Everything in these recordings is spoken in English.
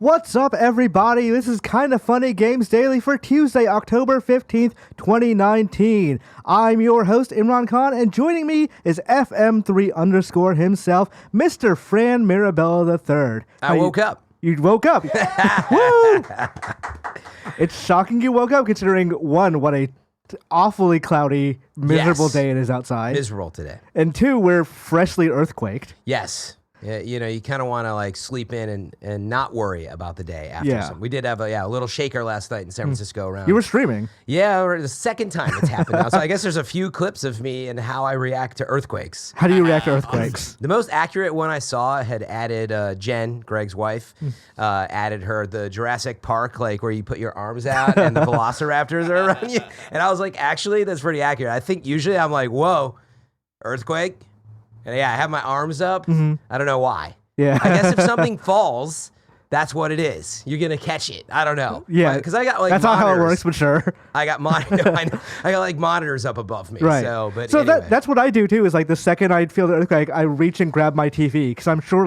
What's up, everybody? This is Kinda Funny Games Daily for Tuesday, October 15th, 2019. I'm your host, Imran Khan, and joining me is FM3_ himself, Mr. Fran Mirabella III. I woke up. You woke up. Woo! It's shocking you woke up, considering, one, what a awfully cloudy, miserable day it is outside. Miserable today. And two, we're freshly earthquaked. Yes. Yeah, you kind of want to sleep in and not worry about the day after. Yeah. We did have a little shaker last night in San Francisco around. You were streaming. Yeah, the second time it's happened now. So I guess there's a few clips of me and how I react to earthquakes. How do you react to earthquakes? The most accurate one I saw had added Jen, Greg's wife, added her the Jurassic Park, where you put your arms out and the velociraptors are around you. And I was like, actually, that's pretty accurate. I think usually I'm like, whoa, earthquake? And yeah, I have my arms up. Mm-hmm. I don't know why. Yeah. I guess if something falls, that's what it is. You're going to catch it. I don't know. Yeah. Because I got that's not how it works, but sure. I got I got monitors up above me. Right. So anyway. That's what I do too, is the second I feel the earthquake, I reach and grab my TV. Because I'm sure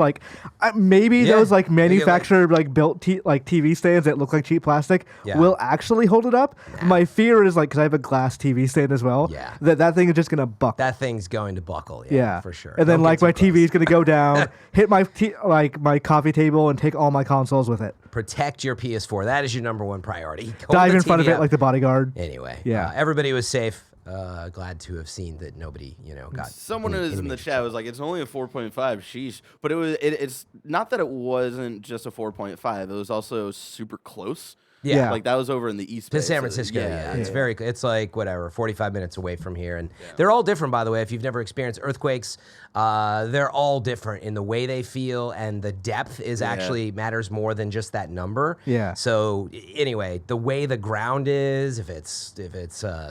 maybe those manufactured built TV stands that look like cheap plastic will actually hold it up. Nah. My fear is because I have a glass TV stand as well. Yeah. That thing is just going to buckle. That thing's going to buckle. Yeah. For sure. And then my TV is going to go down, hit my my coffee table, and take all my consoles with it. Protect your PS4. That is your number one priority. Dive in front of it like the bodyguard. Anyway, yeah. Everybody was safe. Glad to have seen that nobody, got. Someone in the chat was like, "It's only a 4.5." Sheesh, but it's not that it wasn't just a 4.5. It was also super close. Yeah. That was over in the East Bay. To San Francisco, yeah. It's it's 45 minutes away from here. And yeah. They're all different, by the way. If you've never experienced earthquakes, they're all different in the way they feel, and the depth is actually matters more than just that number. Yeah. So anyway, the way the ground is, if it's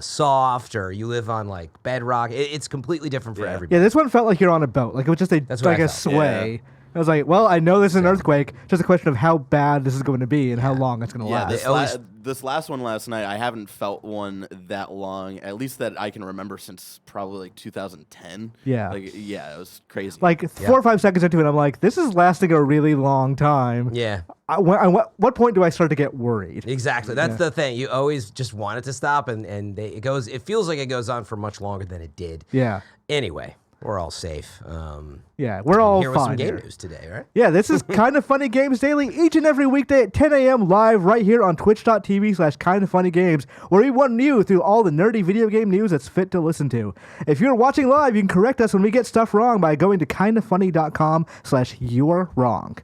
soft or you live on bedrock, it's completely different for everybody. Yeah, this one felt like you're on a boat. It was just a sway. Yeah. I was like, well, I know this is an earthquake. Just a question of how bad this is going to be and how long it's going to last. This last one last night, I haven't felt one that long, at least that I can remember, since probably 2010. Yeah. It was crazy. 4 or 5 seconds into it, I'm like, this is lasting a really long time. Yeah. What point do I start to get worried? Exactly. That's the thing. You always just want it to stop, and it feels like it goes on for much longer than it did. Yeah. Anyway. We're all safe. We're all here fine. With some game news today, right? Yeah, this is Kinda Funny Games Daily, each and every weekday at 10 a.m. live right here on twitch.tv/kindafunnygames, where we run you through all the nerdy video game news that's fit to listen to. If you're watching live, you can correct us when we get stuff wrong by going to kindafunny.com/you're wrong.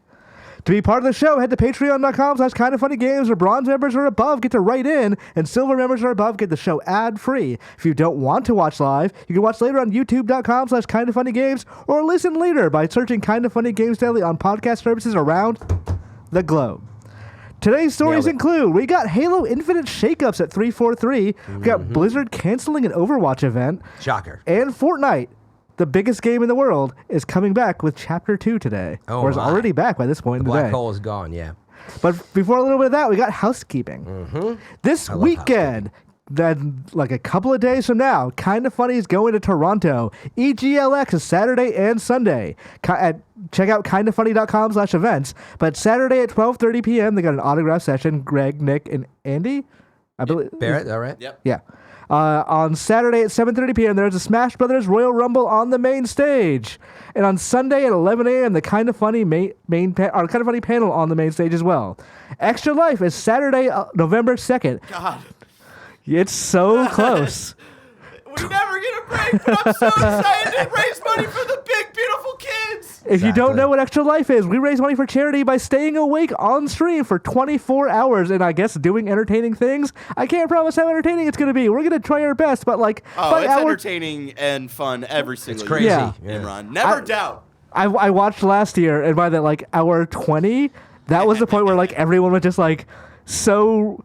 To be part of the show, head to patreon.com/kindafunnygames, where bronze members or above get to write in, and silver members or above get the show ad-free. If you don't want to watch live, you can watch later on youtube.com/kindafunnygames, or listen later by searching Kinda Funny Games Daily on podcast services around the globe. Today's stories include, we got Halo Infinite shakeups at 343, we got Blizzard canceling an Overwatch event. Shocker. And Fortnite, the biggest game in the world, is coming back with Chapter 2 today. Or is already back by this point in the day. Black hole is gone, yeah. But before a little bit of that, we got housekeeping. Mm-hmm. This weekend, then a couple of days from now, Kinda Funny is going to Toronto. EGLX is Saturday and Sunday. Check out kindafunny.com/events. But Saturday at 12:30 p.m., they got an autograph session. Greg, Nick, and Andy? I believe. Barrett, all right? Yep. Yeah. On Saturday at 7:30 p.m., there's a Smash Brothers Royal Rumble on the main stage. And on Sunday at 11 a.m., the Kinda Funny Kinda Funny panel on the main stage as well. Extra Life is Saturday, November 2nd. God. It's so close. We never get a break, but I'm so excited to raise money for the big, beautiful kids. If you don't know what Extra Life is, we raise money for charity by staying awake on stream for 24 hours and I guess doing entertaining things. I can't promise how entertaining it's going to be. We're going to try our best, but it's entertaining and fun every single crazy. year. Yeah. Imran. Never doubt. I watched last year, and by that hour 20, that was the point where everyone was just so...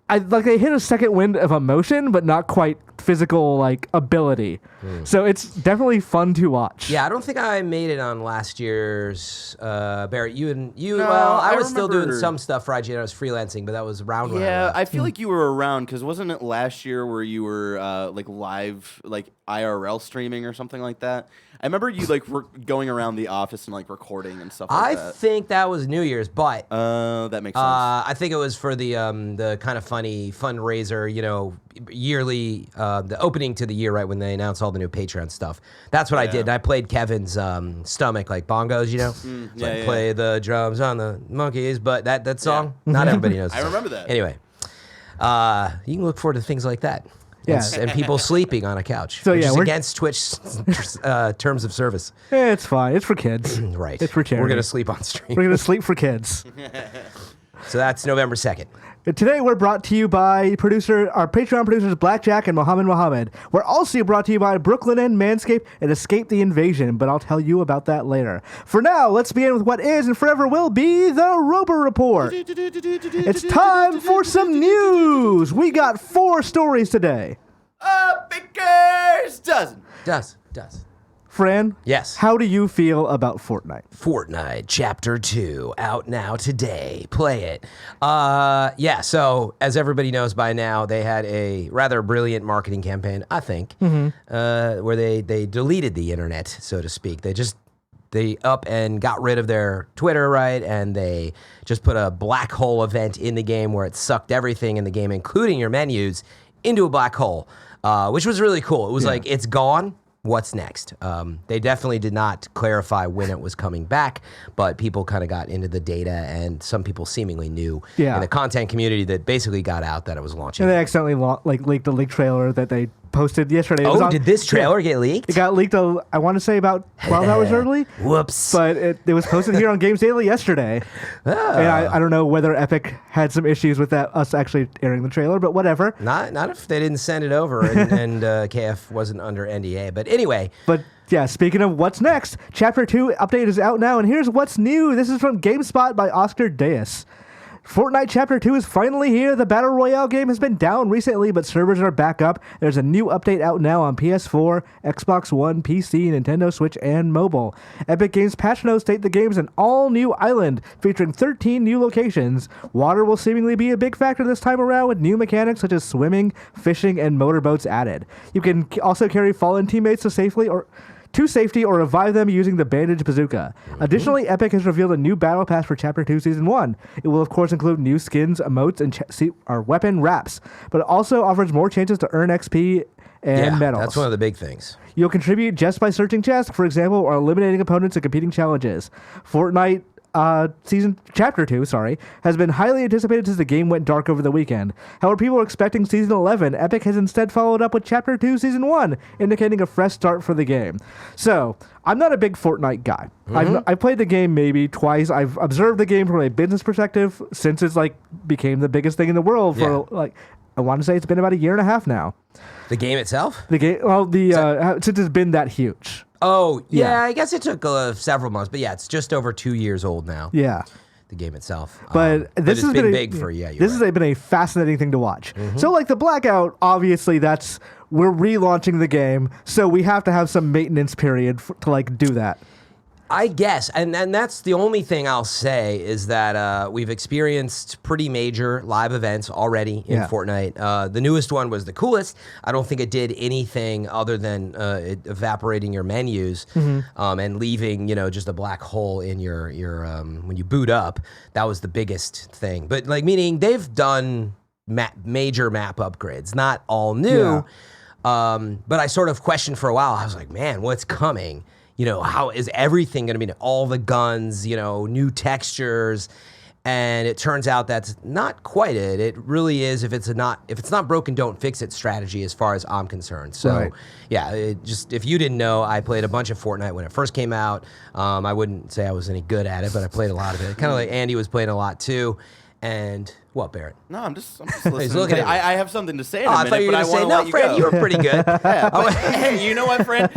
they hit a second wind of emotion, but not quite physical like ability. So it's definitely fun to watch. Yeah, I don't think I made it on last year's Barrett. You. No, Well, I I was still doing remember- some stuff for IGN. I was freelancing, but that was around when I Yeah, left. I feel like you were around because wasn't it last year where you were like live, like IRL streaming or something like that? I remember you like were going around the office and like recording and stuff like I that. think that was New Year's, but That makes sense. I think it was for the kind of funny fundraiser, yearly, the opening to the year, right when they announced all the new Patreon stuff. That's what I did. And I played Kevin's stomach like bongos, yeah. Play the drums on the monkeys, but that song, not everybody knows. the I song. remember that. Anyway, you can look forward to things like that. Yeah. And people sleeping on a couch. So, which yeah, is we're- against Twitch terms of service. It's fine. It's for kids. Right. It's for charity. We're gonna sleep on stream. We're gonna sleep for kids. So that's November 2nd. Today we're brought to you by our Patreon producers Blackjack and Mohammed. We're also brought to you by Brooklyn and Manscaped and Escape the Invasion, but I'll tell you about that later. For now, let's begin with what is and forever will be the Roper Report. It's time for some news. We got 4 stories today. Baker's dozen. Does. Fran? Yes. How do you feel about Fortnite? Fortnite Chapter 2 out now today. Play it. So as everybody knows by now, they had a rather brilliant marketing campaign, I think, where they deleted the internet, so to speak. They up and got rid of their Twitter, right? And they just put a black hole event in the game where it sucked everything in the game, including your menus, into a black hole, which was really cool. It was like, it's gone. What's next? They definitely did not clarify when it was coming back, but people kind of got into the data, and some people seemingly knew in the content community that basically got out that it was launching. And they accidentally leaked the leak trailer that they posted yesterday. It was on- Did this trailer get leaked? It got leaked, I want to say about 12 hours early. Whoops. But it was posted here on Games Daily yesterday. And I don't know whether Epic had some issues with that, us actually airing the trailer, but whatever. Not if they didn't send it over and KF wasn't under NDA. But anyway. But yeah, speaking of what's next, Chapter 2 update is out now, and here's what's new. This is from GameSpot by Oscar Deus. Fortnite Chapter 2 is finally here. The Battle Royale game has been down recently, but servers are back up. There's a new update out now on PS4, Xbox One, PC, Nintendo Switch, and mobile. Epic Games patch notes state the game's an all-new island featuring 13 new locations. Water will seemingly be a big factor this time around, with new mechanics such as swimming, fishing, and motorboats added. You can also carry fallen teammates to safety or revive them using the bandage bazooka. Additionally, Epic has revealed a new battle pass for Chapter 2 Season 1. It will, of course, include new skins, emotes, and weapon wraps, but it also offers more chances to earn XP and medals. That's one of the big things. You'll contribute just by searching chests, for example, or eliminating opponents in competing challenges. Fortnite Chapter 2, has been highly anticipated since the game went dark over the weekend. However, people are expecting Season 11. Epic has instead followed up with Chapter 2 Season 1, indicating a fresh start for the game. So, I'm not a big Fortnite guy. I've played the game maybe twice. I've observed the game from a business perspective since it's became the biggest thing in the world for I want to say it's been about a year and a half now. The game itself? The game, since it's been that huge. Oh, yeah, I guess it took several months, but it's just over 2 years old now. Yeah. The game itself. But this has been big for, this has been a fascinating thing to watch. So, the Blackout, obviously, we're relaunching the game, so we have to have some maintenance period to, do that. I guess, and that's the only thing I'll say is that we've experienced pretty major live events already in Fortnite. The newest one was the coolest. I don't think it did anything other than it evaporating your menus and leaving, just a black hole in your when you boot up. That was the biggest thing. But meaning they've done major map upgrades, not all new. But I sort of questioned for a while. I was like, man, what's coming? How is everything going to be all the guns, new textures? And it turns out that's not quite it. It really is if it's not broken, don't fix it strategy as far as I'm concerned. So if you didn't know, I played a bunch of Fortnite when it first came out. I wouldn't say I was any good at it, but I played a lot of it. Kind of like Andy was playing a lot too. And what, Barrett? No, I'm just listening. looking at me. I have something to say in Oh, a I minute, thought you were but I going to say, want to no, let you Fran, go. you were pretty good. Yeah, but, hey, you know what, friend?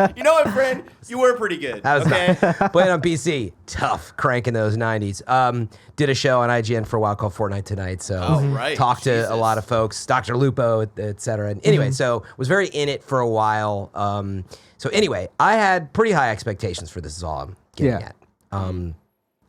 You were pretty good. I was Okay. playing on PC. Tough, cranking those 90s. Did a show on IGN for a while called Fortnite Tonight. So right. talked to Jesus. a lot of folks, Dr. Lupo, et cetera. And anyway, so was very in it for a while. So anyway, I had pretty high expectations for this is all I'm getting at.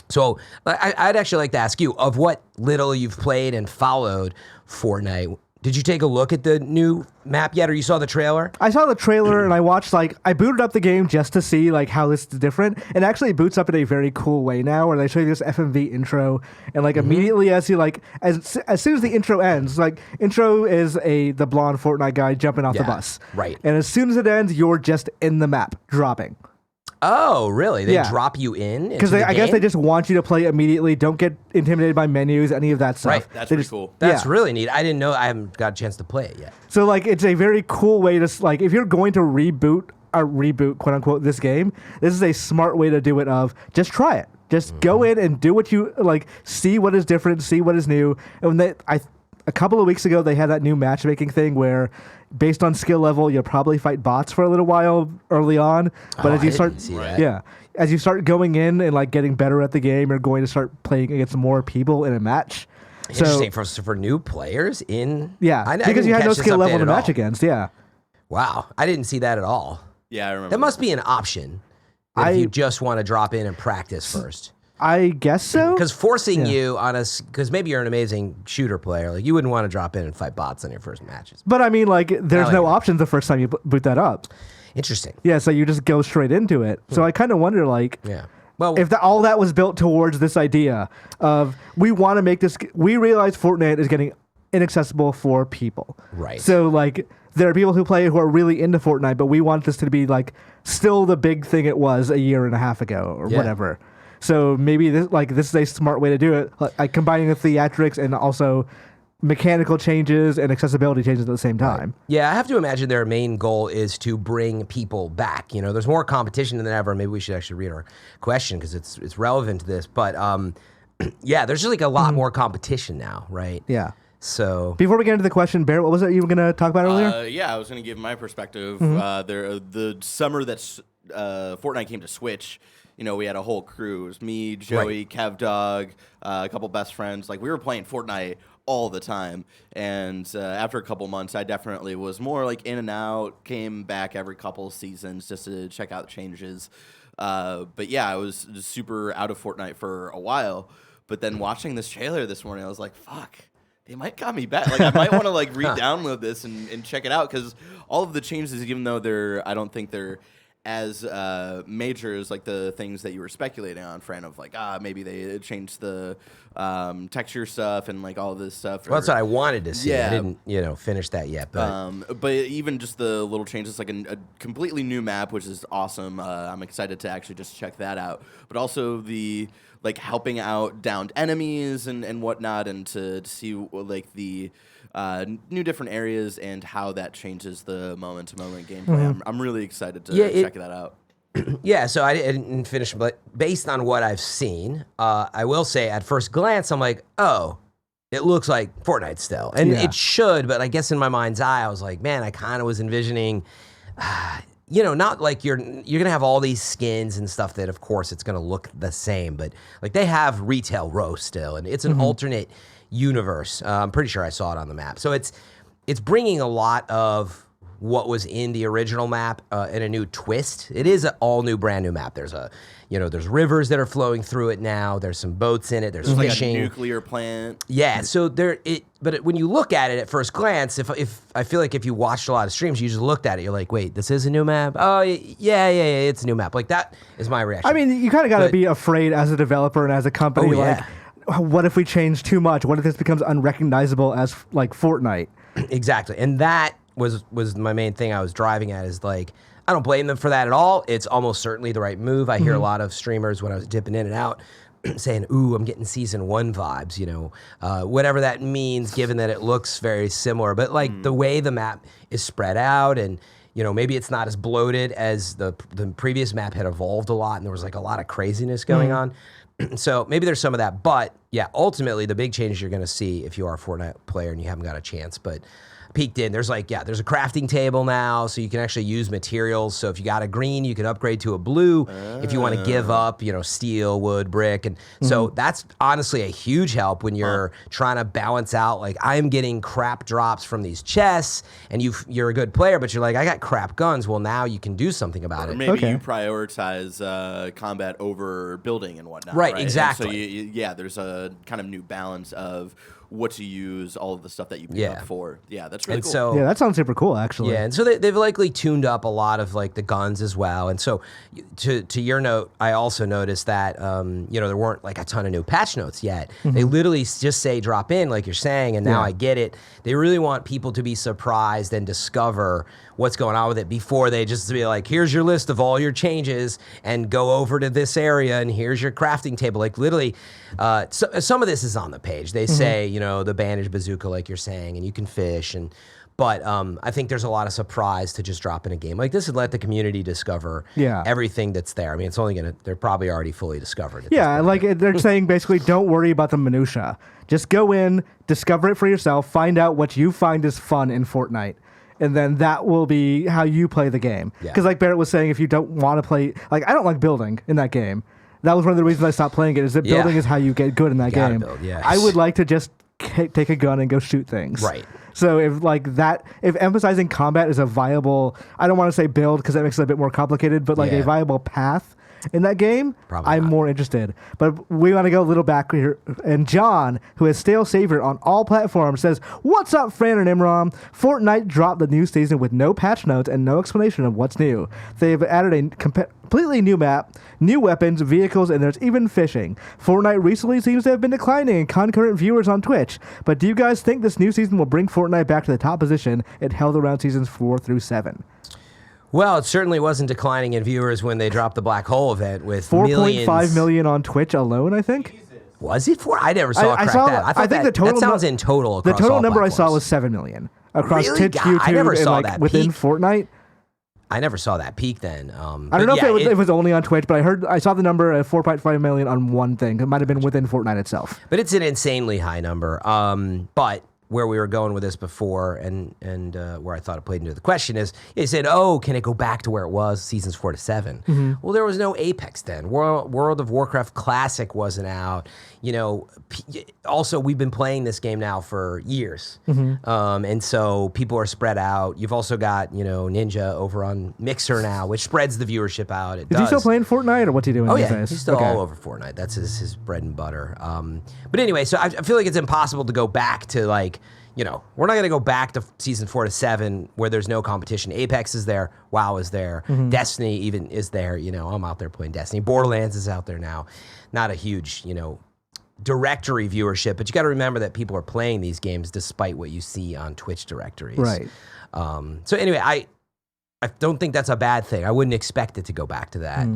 So I'd actually like to ask you, of what little you've played and followed Fortnite, did you take a look at the new map yet, or you saw the trailer? I saw the trailer and I watched, I booted up the game just to see, how this is different. And actually it boots up in a very cool way now, where they show you this FMV intro. And, immediately as you, as soon as the intro ends, intro is the blonde Fortnite guy jumping off the bus. Right. And as soon as it ends, you're just in the map, dropping. Oh, really? They drop you in? Because I guess they just want you to play immediately. Don't get intimidated by menus, any of that stuff. Right. That's pretty cool. That's really neat. I didn't know. I haven't got a chance to play it yet. So, it's a very cool way to, if you're going to reboot, quote unquote, this game, this is a smart way to do it of just try it. Just go in and do what you, see what is different, see what is new. And when a couple of weeks ago, they had that new matchmaking thing where, based on skill level, you'll probably fight bots for a little while early on. But as you start, as you start going in and getting better at the game, you're going to start playing against more people in a match. Interesting for new players in. Yeah, because you had no skill level to match against. Yeah. Wow, I didn't see that at all. Yeah, I remember. That must be an option if you just want to drop in and practice first. I guess so. Because forcing you on because maybe you're an amazing shooter player, you wouldn't want to drop in and fight bots on your first matches. But I mean, there's no options the first time you boot that up. Interesting. Yeah, so you just go straight into it. So I kind of wonder, well, if all that was built towards this idea of we want to make this. We realize Fortnite is getting inaccessible for people. Right. So there are people who play who are really into Fortnite, but we want this to be still the big thing it was a year and a half ago or whatever. So maybe this is a smart way to do it, combining the theatrics and also mechanical changes and accessibility changes at the same time. Right. Yeah, I have to imagine their main goal is to bring people back. There's more competition than ever. Maybe we should actually read our question because it's relevant to this. But there's just a lot more competition now, right? Yeah. So before we get into the question, Barrett, what was it you were going to talk about earlier? I was going to give my perspective. The summer that Fortnite came to Switch, we had a whole crew. It was me, Joey, Kev Dog, a couple best friends. We were playing Fortnite all the time. And after a couple months, I definitely was more in and out, came back every couple seasons just to check out changes. But yeah, I was super out of Fortnite for a while. But then watching this trailer this morning, I was like, fuck. They might got me back. I might want to re-download this and check it out because all of the changes, even though I don't think they're as major as the things that you were speculating on, Fran, of maybe they changed the texture stuff and all of this stuff. Well, that's what I wanted to see. Yeah. I didn't finish that yet. But even just the little changes, a completely new map, which is awesome. I'm excited to actually just check that out. But also the helping out downed enemies and whatnot, and to see the new different areas and how that changes the moment-to-moment gameplay. I'm really excited to check that out. Yeah, so I didn't finish, but based on what I've seen, I will say at first glance, I'm like, oh, it looks like Fortnite still. And it should, but I guess in my mind's eye, I was like, man, I kind of was envisioning, not you're going to have all these skins and stuff that, of course, it's going to look the same, but they have retail row still, and it's an alternate universe. I'm pretty sure I saw it on the map. So it's bringing a lot of what was in the original map in a new twist. It is an all new, brand new map. There's there's rivers that are flowing through it now. There's some boats in it. There's fishing. A nuclear plant. Yeah. So when you look at it at first glance, if I feel like if you watched a lot of streams, you just looked at it, you're like, wait, this is a new map? Oh yeah, it's a new map. That is my reaction. I mean, you kind of got to be afraid as a developer and as a company. What if we change too much? What if this becomes unrecognizable as Fortnite? Exactly. And that was my main thing I was driving at is I don't blame them for that at all. It's almost certainly the right move. I hear a lot of streamers when I was dipping in and out saying, ooh, I'm getting season 1 vibes, whatever that means, given that it looks very similar. But the way the map is spread out and, maybe it's not as bloated as the previous map had evolved a lot and there was a lot of craziness going on. So maybe there's some of that, but yeah, ultimately the big change you're going to see if you are a Fortnite player and you haven't got a chance, but peeked in. There's there's a crafting table now, so you can actually use materials. So if you got a green, you can upgrade to a blue. If you want to give up, steel, wood, brick, and so that's honestly a huge help when you're trying to balance out. Like I'm getting crap drops from these chests, and you're a good player, but you're like I got crap guns. Well, now you can do something about or it. maybe you prioritize combat over building and whatnot. Right, exactly. And so there's a kind of new balance of what to use all of the stuff that you pick up for. Yeah, that's really cool. So, yeah, that sounds super cool, actually. Yeah, and so they've likely tuned up a lot of like the guns as well. And so to your note, I also noticed that there weren't like a ton of new patch notes yet. They literally just say drop in, like you're saying, and now I get it. They really want people to be surprised and discover what's going on with it before they just be like, here's your list of all your changes and go over to this area and here's your crafting table. Like literally, some of this is on the page. They say, the bandage bazooka, like you're saying, and you can fish. But I think there's a lot of surprise to just drop in a game like this and let the community discover everything that's there. I mean, they're probably already fully discovered. Like they're saying basically don't worry about the minutia. Just go in, discover it for yourself, find out what you find is fun in Fortnite. And then that will be how you play the game. Because like Barrett was saying, if you don't want to play, like I don't like building in that game. That was one of the reasons I stopped playing it, is that building is how you get good in that game. Build, yes. I would like to just take a gun and go shoot things. Right. So if emphasizing combat is a viable, I don't want to say build because that makes it a bit more complicated, but like a viable path in that game, I'm more interested. But we want to go a little back here. And John, who is stale savior on all platforms, says, "What's up, Fran and Imran? Fortnite dropped the new season with no patch notes and no explanation of what's new. They've added a completely new map, new weapons, vehicles, and there's even fishing. Fortnite recently seems to have been declining in concurrent viewers on Twitch. But do you guys think this new season will bring Fortnite back to the top position it held around seasons 4 through 7? Well, it certainly wasn't declining in viewers when they dropped the Black Hole event with 4.5 million on Twitch alone, I think. Was it 4? I never saw it crack that. I think the total that sounds in total. The Across total all number platforms. I saw was 7 million across Really? Twitch, YouTube, I never saw and that within peak. Fortnite. I never saw that peak then. I don't know if it was only on Twitch, but I saw the number of 4.5 million on one thing. It might have been within Fortnite itself. But it's an insanely high number. But where we were going with this before and where I thought it played into the question is, they said, can it go back to where it was seasons 4 to 7? Well, there was no Apex then. World of Warcraft Classic wasn't out. Also, we've been playing this game now for years. And so people are spread out. You've also got, Ninja over on Mixer now, which spreads the viewership out. Is he still playing Fortnite, or what's he doing these days? He's still all over Fortnite. That's his bread and butter. But anyway, so I feel like it's impossible to go back to we're not going to go back to season 4 to 7 where there's no competition. Apex is there. WoW is there. Destiny even is there. I'm out there playing Destiny. Borderlands is out there now. Not a huge, directory viewership, but you got to remember that people are playing these games despite what you see on Twitch directories. Right. So anyway, I don't think that's a bad thing. I wouldn't expect it to go back to that.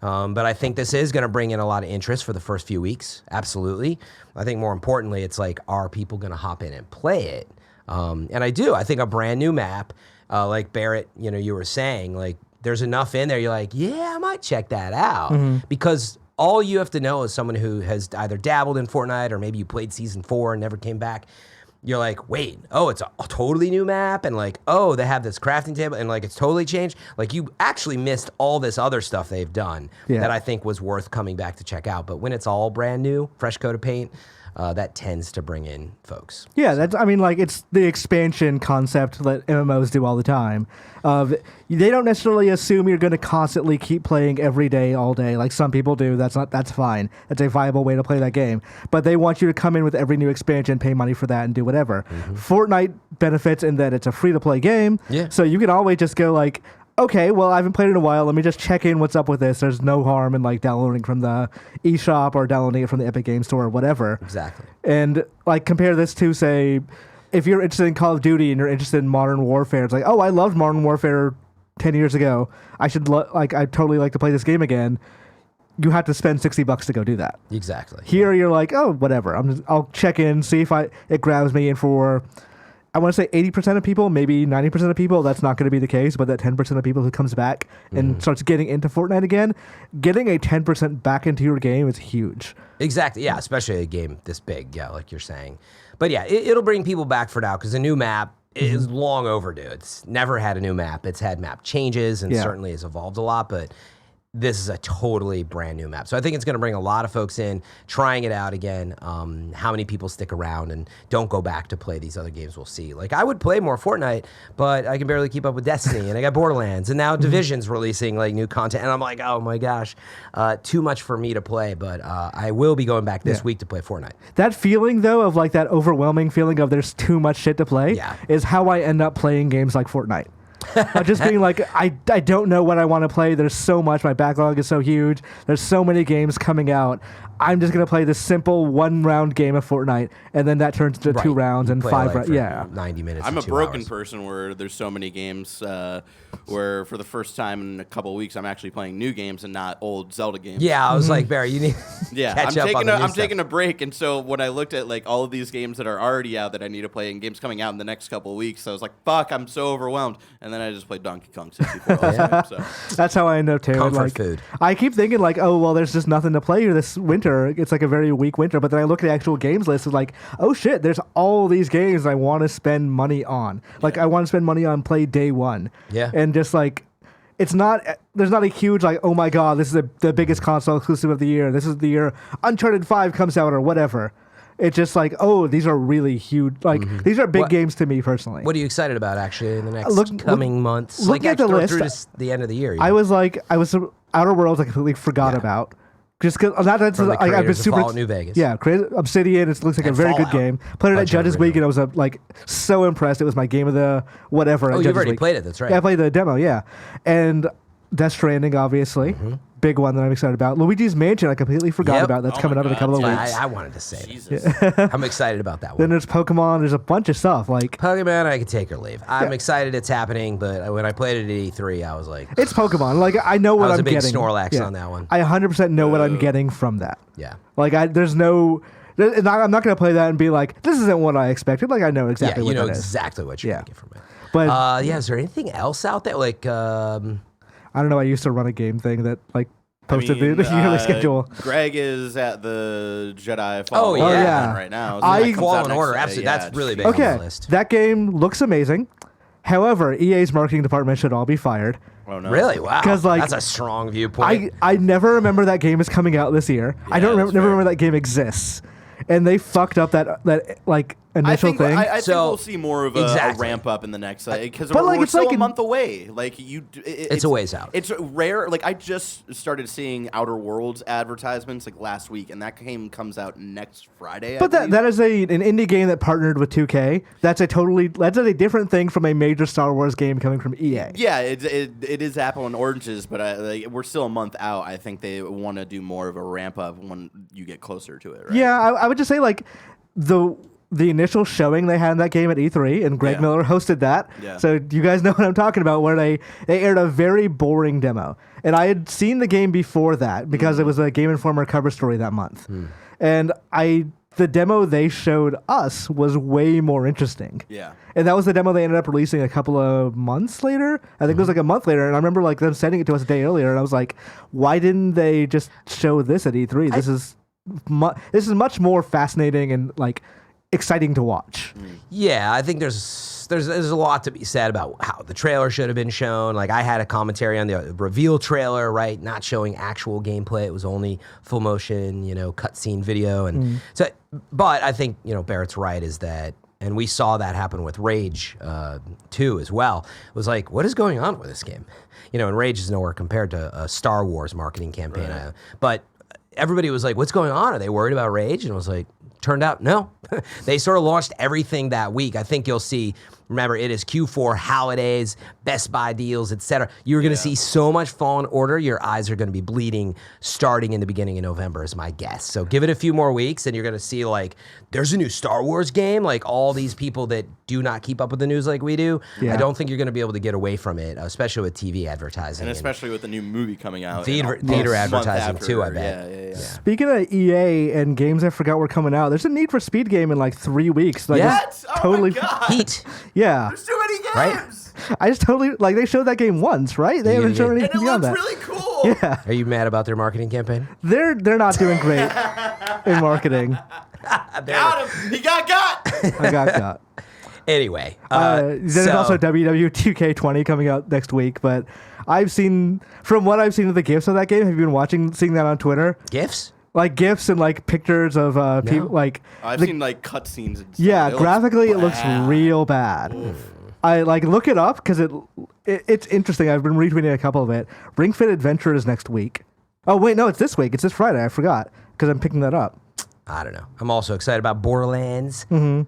But I think this is going to bring in a lot of interest for the first few weeks. Absolutely. I think more importantly, it's like, are people going to hop in and play it? And I do. I think a brand new map, like Barrett, you were saying, like there's enough in there. You're like, yeah, I might check that out because all you have to know is someone who has either dabbled in Fortnite or maybe you played season 4 and never came back. You're like, wait, it's a totally new map, and like, they have this crafting table, and like, it's totally changed. Like, you actually missed all this other stuff they've done that I think was worth coming back to check out. But when it's all brand new, fresh coat of paint, that tends to bring in folks. Yeah, it's the expansion concept that MMOs do all the time. They don't necessarily assume you're going to constantly keep playing every day, all day, like some people do. That's fine. That's a viable way to play that game. But they want you to come in with every new expansion, pay money for that, and do whatever. Fortnite benefits in that it's a free-to-play game. Yeah. So you can always just go like, okay, well, I haven't played it in a while. Let me just check in what's up with this. There's no harm in like downloading from the eShop or downloading it from the Epic Game Store or whatever. Exactly. And like compare this to, say, if you're interested in Call of Duty and you're interested in Modern Warfare, it's like, I loved Modern Warfare 10 years ago. I'd totally like to play this game again. You have to spend $60 to go do that. Exactly. Here you're like, whatever. I'll check in, see if it grabs me in for I want to say 80% of people, maybe 90% of people, that's not going to be the case, but that 10% of people who comes back and starts getting into Fortnite again, getting a 10% back into your game is huge. Exactly. Yeah, especially a game this big. Yeah, like you're saying. But yeah, it'll bring people back for now because a new map is long overdue. It's never had a new map. It's had map changes and certainly has evolved a lot, but this is a totally brand new map. So I think it's going to bring a lot of folks in, trying it out again. How many people stick around and don't go back to play these other games, we'll see. Like, I would play more Fortnite, but I can barely keep up with Destiny, and I got Borderlands, and now Division's releasing, like, new content, and I'm like, oh my gosh, too much for me to play, but I will be going back this week to play Fortnite. That feeling, though, of, like, that overwhelming feeling of there's too much shit to play is how I end up playing games like Fortnite. Just being like, I don't know what I want to play. There's so much. My backlog is so huge. There's so many games coming out. I'm just going to play this simple one-round game of Fortnite, and then that turns into 2 rounds and 5 rounds. Yeah. 90 minutes. I'm a 2 broken hours. person where there's so many games where for the first time in a couple of weeks, I'm actually playing new games and not old Zelda games. Yeah, I was like, Barry, you need catch up on the new I'm stuff. taking a break, and so when I looked at like all of these games that are already out that I need to play and games coming out in the next couple of weeks, I was like, fuck, I'm so overwhelmed. And then I just played Donkey Kong 64 all the time. So. That's how I end up too. Comfort food. I keep thinking like, oh, well, there's just nothing to play here this winter. It's like a very weak winter. But then I look at the actual games list and like, oh shit, there's all these games I want to spend money on. Like I want to spend money on play day one. Yeah. And just like, there's not a huge like, oh my god, this is the biggest console exclusive of the year. This is the year Uncharted 5 comes out or whatever. It's just like, oh, these are really huge. Like these are big games to me personally. What are you excited about actually in the next coming months? Look at the list. Through the end of the year. I was Outer Worlds I completely forgot about. Just because I've been super Fallout New Vegas. Yeah, Obsidian. It looks like a very good game. Played it at Judges Week, and I was like so impressed. It was my game of the whatever. Oh, you've already played it. That's right. Yeah, I played the demo. Yeah, and Death Stranding, obviously, big one that I'm excited about. Luigi's Mansion, I completely forgot about. That's coming up in a couple of weeks. I wanted to say Jesus. it. I'm excited about that one. Then there's Pokemon. There's a bunch of stuff like Pokemon. I can take or leave. I'm excited it's happening, but when I played it at E3, I was like, it's Pokemon. Like I know what I'm getting. I was a big Snorlax on that one. I 100% know what I'm getting from that. Yeah. Like there's no. I'm not going to play that and be like, this isn't what I expected. Like I know exactly what that is. You know exactly what you're going to get from it. But is there anything else out there? Like, I don't know. I used to run a game thing that like posted the yearly schedule. Greg is at the Jedi Fallen Order right now. So Fallen Order, absolutely. That's really big on the list. That game looks amazing. However, EA's marketing department should all be fired. Oh, no. Really? Wow. Because like that's a strong viewpoint. I never remember that game is coming out this year. I don't never remember that game exists. And they fucked up that like initial thing. I think we'll see more of a ramp up in the next because we're still a month away. Like it's a ways out. It's rare. Like I just started seeing Outer Worlds advertisements like last week, and that game comes out next Friday. But that is an indie game that partnered with 2K. That's a different thing from a major Star Wars game coming from EA. Yeah, it is apple and oranges, but we're still a month out. I think they want to do more of a ramp up when you get closer to it. Right? Yeah, I would just say like the initial showing they had in that game at E3, and Greg Miller hosted that. Yeah. So you guys know what I'm talking about, where they aired a very boring demo. And I had seen the game before that because it was a Game Informer cover story that month. And the demo they showed us was way more interesting. Yeah. And that was the demo they ended up releasing a couple of months later. I think it was like a month later. And I remember like them sending it to us a day earlier. And I was like, why didn't they just show this at E3? This is much more fascinating and like exciting to watch. Yeah, I think there's a lot to be said about how the trailer should have been shown. Like I had a commentary on the reveal trailer, right? Not showing actual gameplay. It was only full motion, cutscene video. And so, but I think, Barrett's right is that, and we saw that happen with Rage 2 as well. It was like, what is going on with this game? And Rage is nowhere compared to a Star Wars marketing campaign. Right. But everybody was like, what's going on? Are they worried about Rage? And it was like, turned out, no. They sort of launched everything that week. I think you'll see Remember, it is Q4 holidays, Best Buy deals, etc. You're going to see so much Fallen Order, your eyes are going to be bleeding starting in the beginning of November is my guess. So give it a few more weeks and you're going to see like, there's a new Star Wars game. Like all these people that do not keep up with the news like we do, I don't think you're going to be able to get away from it, especially with TV advertising. And especially with the new movie coming out. Theater advertising too, I bet. Yeah. Speaking of EA and games I forgot were coming out, there's a Need for Speed game in like 3 weeks. Like, What? Totally. Oh my God. Heat. Yeah. There's too many games. Right? I just totally, like, they showed that game once, right? They haven't shown And anything it beyond looks that. really cool. Yeah. Are you mad about their marketing campaign? They're not doing great in marketing. Got him. He got. I got. Anyway. There's so- also WW2K20 coming out next week, but from what I've seen of the GIFs of that game, have you been seeing that on Twitter? GIFs? Like GIFs and like pictures of people, like I've seen like cutscenes and stuff. yeah, It graphically it looks looks bad. real bad. I like look it up because it's interesting. I've been retweeting a couple of it. Ring Fit Adventure is next week. Oh wait, no, it's this week. It's this Friday. I forgot because I'm picking that up. I don't know. I'm also excited about Borderlands.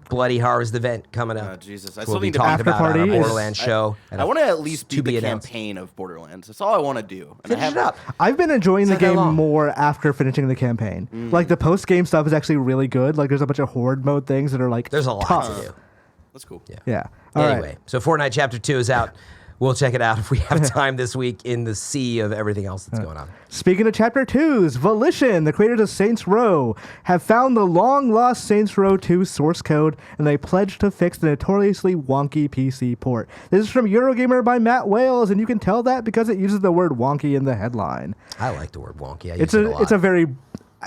Bloody Harvest event coming up. Oh, Jesus. I We'll still be need to talking After about on party a is- Borderlands show. I want to at least to beat be the announced. campaign of Borderlands. That's all I want to do. And I Finish it haven't- up. I've been enjoying the not that game long. more after finishing the campaign. Like the post game stuff is actually really good. Like there's a bunch of horde mode things that are like There's a lot tough. to do. That's cool. Yeah. All right. Anyway, so Fortnite Chapter 2 is out. We'll check it out if we have time this week in the sea of everything else that's going on. Speaking of Chapter 2's, Volition, the creators of Saints Row, have found the long-lost Saints Row 2 source code, and they pledge to fix the notoriously wonky PC port. This is from Eurogamer by Matt Wales, and you can tell that because it uses the word wonky in the headline. I like the word wonky. I It's use it a lot.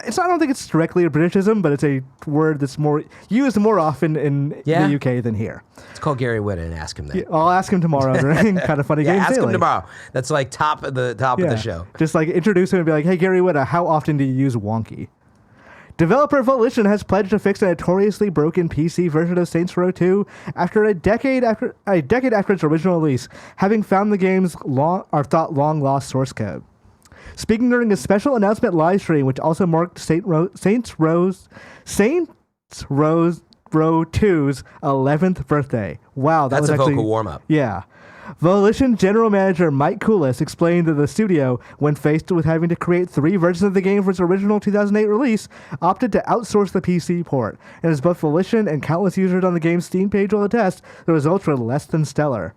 I don't think it's directly a Britishism, but it's a word that's more used more often in Yeah? the UK than here. Let's call Gary Whitta and ask him that. I'll ask him tomorrow during Kind of Funny Yeah, Games ask him Daily. tomorrow. That's like top of the show. Just like introduce him and be like, hey, Gary Whitta, how often do you use wonky? Developer Volition has pledged to fix a notoriously broken PC version of Saints Row 2 after a decade after its original release, having found the game's long lost source code. Speaking during a special announcement live stream, which also marked Saints Row 2's 11th birthday. Wow, That's was a actually vocal warm-up. Yeah. Volition general manager Mike Koulis explained to the studio when faced with having to create 3 versions of the game for its original 2008 release, opted to outsource the PC port. And as both Volition and countless users on the game's Steam page will attest, the results were less than stellar.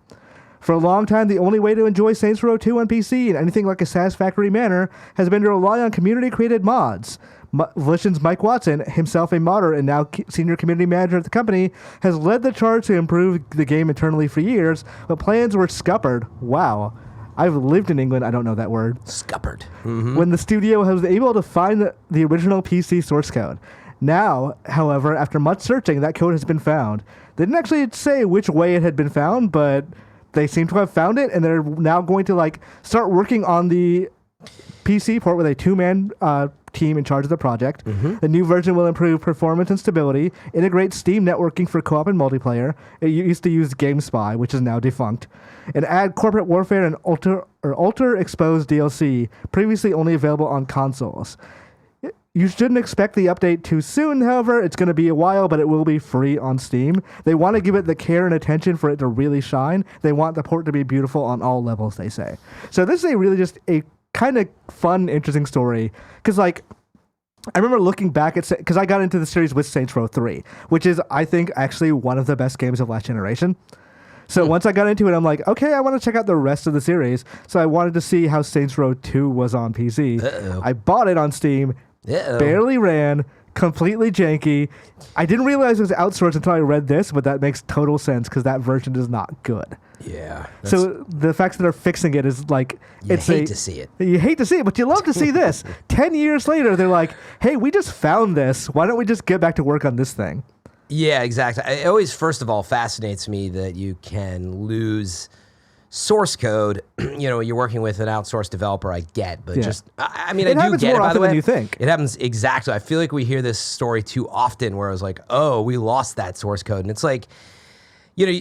For a long time, the only way to enjoy Saints Row 2 on PC in anything like a satisfactory manner has been to rely on community-created mods. Volition's Mike Watson, himself a modder and now senior community manager at the company, has led the charge to improve the game internally for years, but plans were scuppered. Wow. I've lived in England, I don't know that word. Scuppered. When the studio was able to find the original PC source code. Now, however, after much searching, that code has been found. They didn't actually say which way it had been found, but they seem to have found it, and they're now going to start working on the PC port with a 2-man team in charge of the project. The new version will improve performance and stability, integrate Steam networking for co-op and multiplayer. It used to use GameSpy, which is now defunct, and add corporate warfare and alter exposed DLC, previously only available on consoles. You shouldn't expect the update too soon, however. It's going to be a while, but it will be free on Steam. They want to give it the care and attention for it to really shine. They want the port to be beautiful on all levels, they say. So this is a kind of fun, interesting story. Because, I remember looking back at... Because I got into the series with Saints Row 3, which is, I think, actually one of the best games of last generation. So once I got into it, I'm like, okay, I want to check out the rest of the series. So I wanted to see how Saints Row 2 was on PC. I bought it on Steam. Barely ran, completely janky. I didn't realize it was outsourced until I read this, but that makes total sense because that version is not good. Yeah. So the fact that they're fixing it is like... You hate to see it. You hate to see it, but you love to see this. 10 years later, they're like, hey, we just found this. Why don't we just get back to work on this thing? Yeah, exactly. It always, first of all, fascinates me that you can lose source code. You're working with an outsourced developer, I get, but I mean, It I do happens get more it, by the often way. than you think. It happens, exactly. I feel like we hear this story too often where I was like, oh, we lost that source code. And it's like,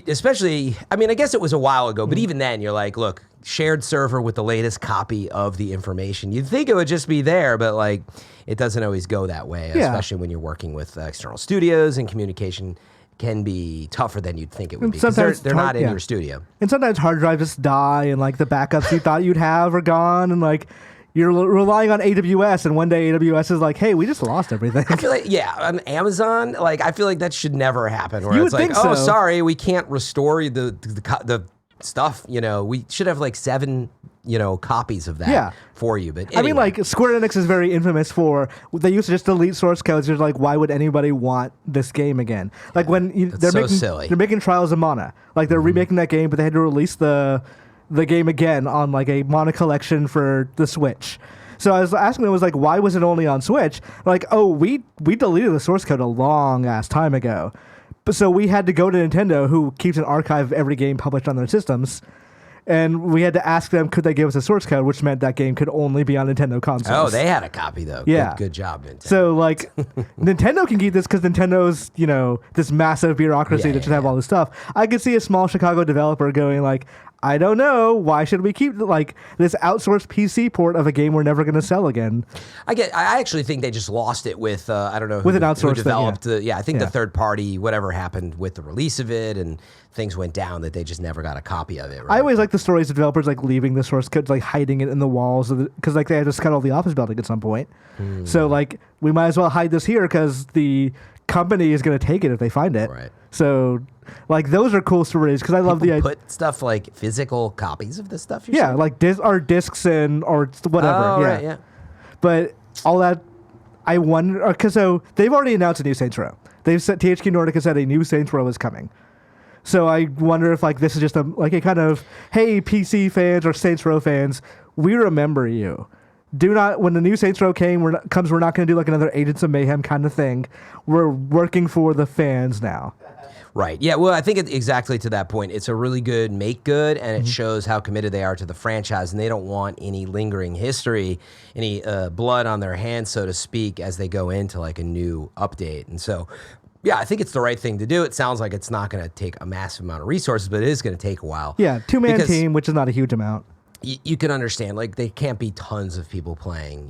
especially, I mean, I guess it was a while ago, but even then you're like, look, shared server with the latest copy of the information. You'd think it would just be there, but it doesn't always go that way, especially when you're working with external studios and communication can be tougher than you'd think it would be. Sometimes They're not in your studio. And sometimes hard drives just die, and like the backups you thought you'd have are gone, and like you're relying on AWS, and one day AWS is like, "Hey, we just lost everything." I feel like, on Amazon, like I feel like that should never happen. Where You it's would like, think oh, so. sorry, we can't restore the stuff. We should have like 7 copies of that for you. But anyway. I mean, like Square Enix is very infamous for they used to just delete source codes. You're like, why would anybody want this game again? Like when silly. They're making Trials of Mana, like they're remaking that game, but they had to release the game again on like a Mana collection for the Switch. So I was asking them, was like, why was it only on Switch? Like, oh, we deleted the source code a long ass time ago. But so we had to go to Nintendo, who keeps an archive of every game published on their systems, and we had to ask them, could they give us a source code, which meant that game could only be on Nintendo consoles. Oh, they had a copy though. Yeah. Good job, Nintendo. So like, Nintendo can keep this because Nintendo's this massive bureaucracy that should have all this stuff. I could see a small Chicago developer going like, I don't know. Why should we keep like this outsourced PC port of a game we're never going to sell again? I actually think they just lost it with I don't know with an outsourced who developed thing, I think the third party, whatever happened with the release of it, and things went down that they just never got a copy of it. Right? I always like the stories of developers like leaving the source code, like hiding it in the walls because like they had to cut all the office building at some point. So like we might as well hide this here because the company is going to take it if they find it. Right. So like those are cool stories because I love the idea. Put stuff like physical copies of this stuff. Yeah, like discs and or whatever. Oh, right, yeah. But all that, I wonder because so they've already announced a new Saints Row. They've said THQ Nordic has said a new Saints Row is coming. So I wonder if like this is just a kind of, hey, PC fans or Saints Row fans, we remember you. Do not, when the new Saints Row comes, we're not going to do like another Agents of Mayhem kind of thing. We're working for the fans now. Right. Yeah. Well, I think exactly to that point, it's a really good make good, and it shows how committed they are to the franchise, and they don't want any lingering history, any blood on their hands, so to speak, as they go into like a new update. And so, yeah, I think it's the right thing to do. It sounds like it's not going to take a massive amount of resources, but it is going to take a while. Yeah, 2-man team, which is not a huge amount. You can understand, like, there can't be tons of people playing,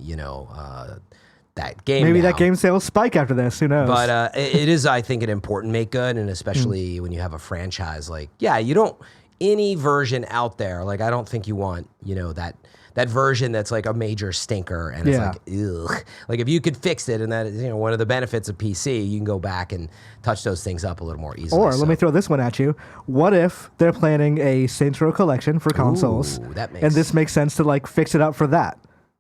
that game. Maybe now. that game sales spike after this. Who knows? But it is, I think, an important make good, and especially when you have a franchise like, you don't any version out there. Like, I don't think you want, that version that's like a major stinker, and it's like, ugh. Like if you could fix it, and that is, one of the benefits of PC, you can go back and touch those things up a little more easily. Or let me throw this one at you. What if they're planning a Saints Row collection for consoles? Ooh, and this makes sense to like fix it up for that.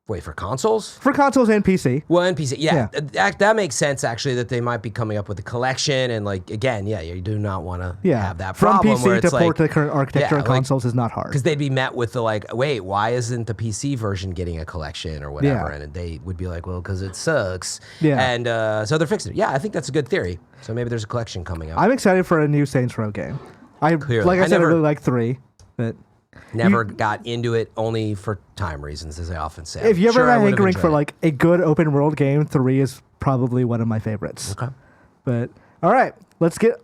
Wait, for consoles? For consoles and PC. Well, and PC, that makes sense actually. That they might be coming up with a collection, and like again, you do not want to have that problem. From PC where it's to port to like, the current architecture on consoles is not hard because they'd be met with the like, wait, why isn't the PC version getting a collection or whatever? And they would be like, well, because it sucks. Yeah, and so they're fixing it. Yeah, I think that's a good theory. So maybe there's a collection coming up. I'm excited for a new Saints Row game. I really like 3, but. Never got into it, only for time reasons, as I often say. If you ever had hankering for like a good open world game, 3 is probably one of my favorites. Okay. But all right, let's get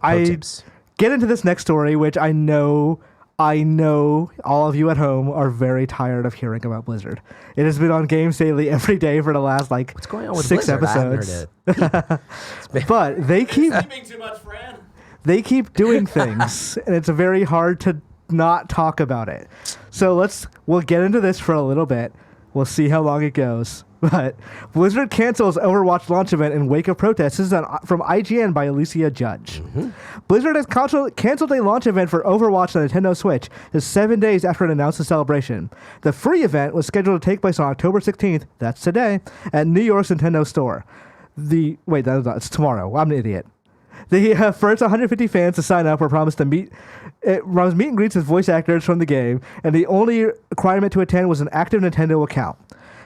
into this next story, which I know all of you at home are very tired of hearing about Blizzard. It has been on Games Daily every day for the last like what's going on with 6 Blizzard? episodes. I haven't heard it. But they keep too much, Fran. They keep doing things, and it's very hard to not talk about it. So we'll get into this for a little bit. We'll see how long it goes. But Blizzard cancels Overwatch launch event in wake of protests. This is from IGN by Alicia Judge. Blizzard has canceled a launch event for Overwatch on Nintendo Switch just 7 days after it announced the celebration. The free event was scheduled to take place on October 16th, that's today, at New York's Nintendo store. It's tomorrow. I'm an idiot. The first 150 fans to sign up were promised meet and greets with voice actors from the game, and the only requirement to attend was an active Nintendo account.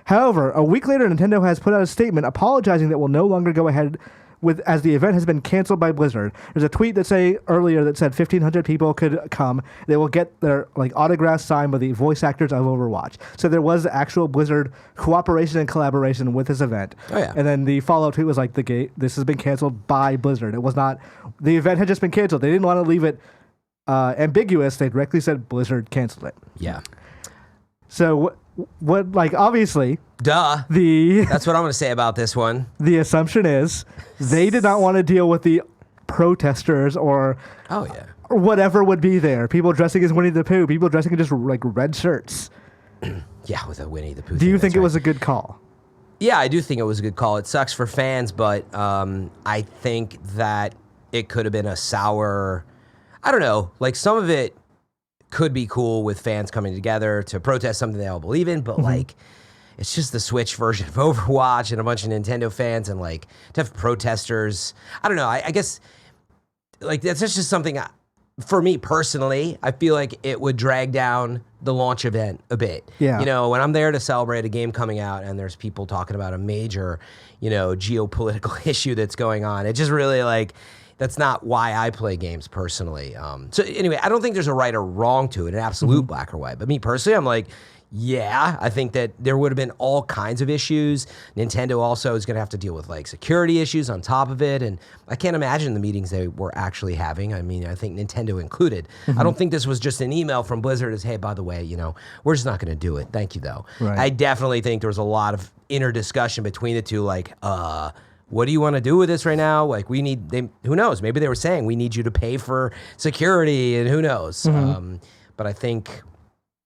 However, a week later, Nintendo has put out a statement apologizing that will no longer go ahead as the event has been canceled by Blizzard. There's a tweet that said 1,500 people could come. They will get their autographs signed by the voice actors of Overwatch. So there was actual Blizzard cooperation and collaboration with this event. Oh, yeah. And then the follow-up tweet was like, this has been canceled by Blizzard. It was not, the event had just been canceled. They didn't want to leave it ambiguous. They directly said Blizzard canceled it. Yeah. So obviously, duh. That's what I'm going to say about this one. The assumption is they did not want to deal with the protesters or Oh yeah. or whatever would be there. People dressing as Winnie the Pooh, people dressing in just like red shirts. Yeah, with a Winnie the Pooh. Do you think it was a good call? Yeah, I do think it was a good call. It sucks for fans, but I think that it could have been a sour. I don't know. Like some of it could be cool with fans coming together to protest something they all believe in, but like it's just the Switch version of Overwatch and a bunch of Nintendo fans and like to have protesters. I don't know. I guess like that's just something for me personally, I feel like it would drag down the launch event a bit. Yeah. You know, when I'm there to celebrate a game coming out and there's people talking about a major, geopolitical issue that's going on, it just really like, that's not why I play games personally. So anyway, I don't think there's a right or wrong to it, an absolute black or white. But me personally, I'm like, yeah, I think that there would have been all kinds of issues. Nintendo also is going to have to deal with like security issues on top of it. And I can't imagine the meetings they were actually having. I mean, I think Nintendo included. I don't think this was just an email from Blizzard as, hey, by the way, we're just not going to do it. Thank you, though. Right. I definitely think there was a lot of inner discussion between the two, like, what do you want to do with this right now? Like, who knows? Maybe they were saying we need you to pay for security and who knows? But I think...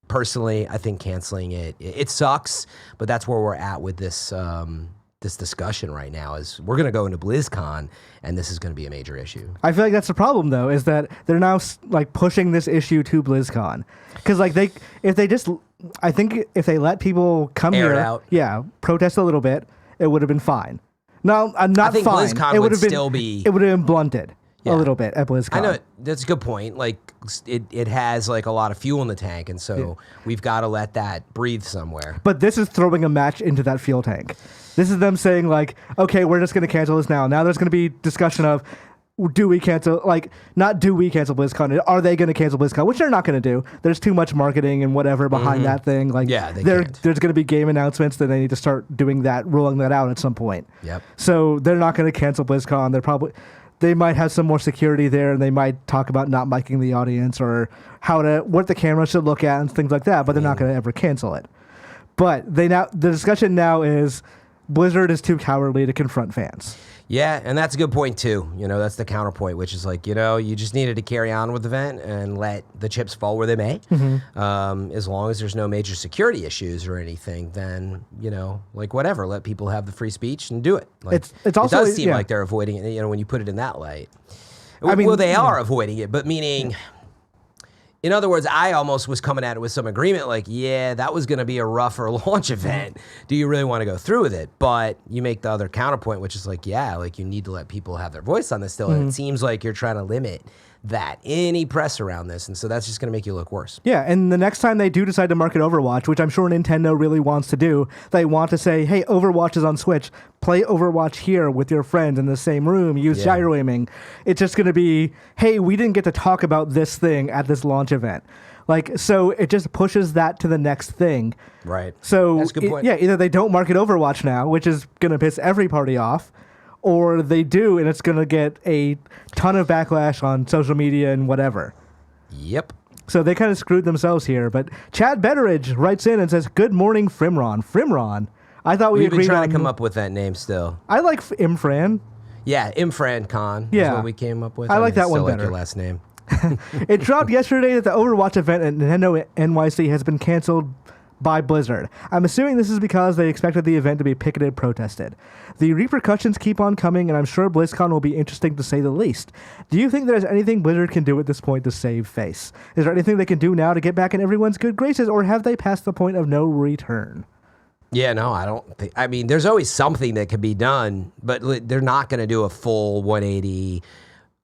Personally, I think canceling it sucks, but that's where we're at with this this discussion right now. Is we're going to go into BlizzCon, and this is going to be a major issue. I feel like that's the problem, though, is that they're now like pushing this issue to BlizzCon, because like if they let people come Air here, it out. yeah, protest a little bit, it would have been fine. No, not I think fine. BlizzCon It would have been, still be. It would have been blunted a Yeah. little bit at BlizzCon. I know that's a good point. Like it has like a lot of fuel in the tank, and so we've got to let that breathe somewhere. But this is throwing a match into that fuel tank. This is them saying like, okay, we're just going to cancel this now. Now there's going to be discussion of, do we cancel, like, not do we cancel BlizzCon, are they going to cancel BlizzCon, which they're not going to do. There's too much marketing and whatever behind that thing. Like, Yeah, they can't. there's going to be game announcements that they need to start doing that, rolling that out at some point. Yep. So they're not going to cancel BlizzCon. They might have some more security there, and they might talk about not miking the audience or what the camera should look at and things like that, but they're not going to ever cancel it. But the discussion now is Blizzard is too cowardly to confront fans. Yeah, and that's a good point too. That's the counterpoint, which is like, you just needed to carry on with the event and let the chips fall where they may. As long as there's no major security issues or anything, then, like whatever, let people have the free speech and do it. Like, it's also, it does seem like they're avoiding it, when you put it in that light. I mean, they are avoiding it, but meaning... In other words, I almost was coming at it with some agreement, like, yeah, that was going to be a rougher launch event. Do you really want to go through with it? But you make the other counterpoint, which is like, yeah, like you need to let people have their voice on this still. And it seems like you're trying to limit any press around this. And so that's just going to make you look worse. Yeah, and the next time they do decide to market Overwatch, which I'm sure Nintendo really wants to do, they want to say, hey, Overwatch is on Switch. Play Overwatch here with your friends in the same room. Use gyro aiming. It's just going to be, hey, we didn't get to talk about this thing at this launch event. Like, so it just pushes that to the next thing. Right. So, that's a good point. Either they don't market Overwatch now, which is going to piss every party off, or they do, and it's going to get a ton of backlash on social media and whatever. Yep. So they kind of screwed themselves here. But Chad Betteridge writes in and says, "Good morning, Frimron." Frimron. I thought We've been agreed trying on, to come up with that name still. I like Imfran. Yeah, Imran Khan is Yeah. what we came up with. I like that one still better. Like your last name. It dropped yesterday that the Overwatch event at Nintendo NYC has been canceled by Blizzard. I'm assuming this is because they expected the event to be picketed, protested. The repercussions keep on coming, and I'm sure BlizzCon will be interesting to say the least. Do you think there's anything Blizzard can do at this point to save face? Is there anything they can do now to get back in everyone's good graces, or have they passed the point of no return? Yeah, no, I don't think. I mean, there's always something that can be done, but they're not going to do a full 180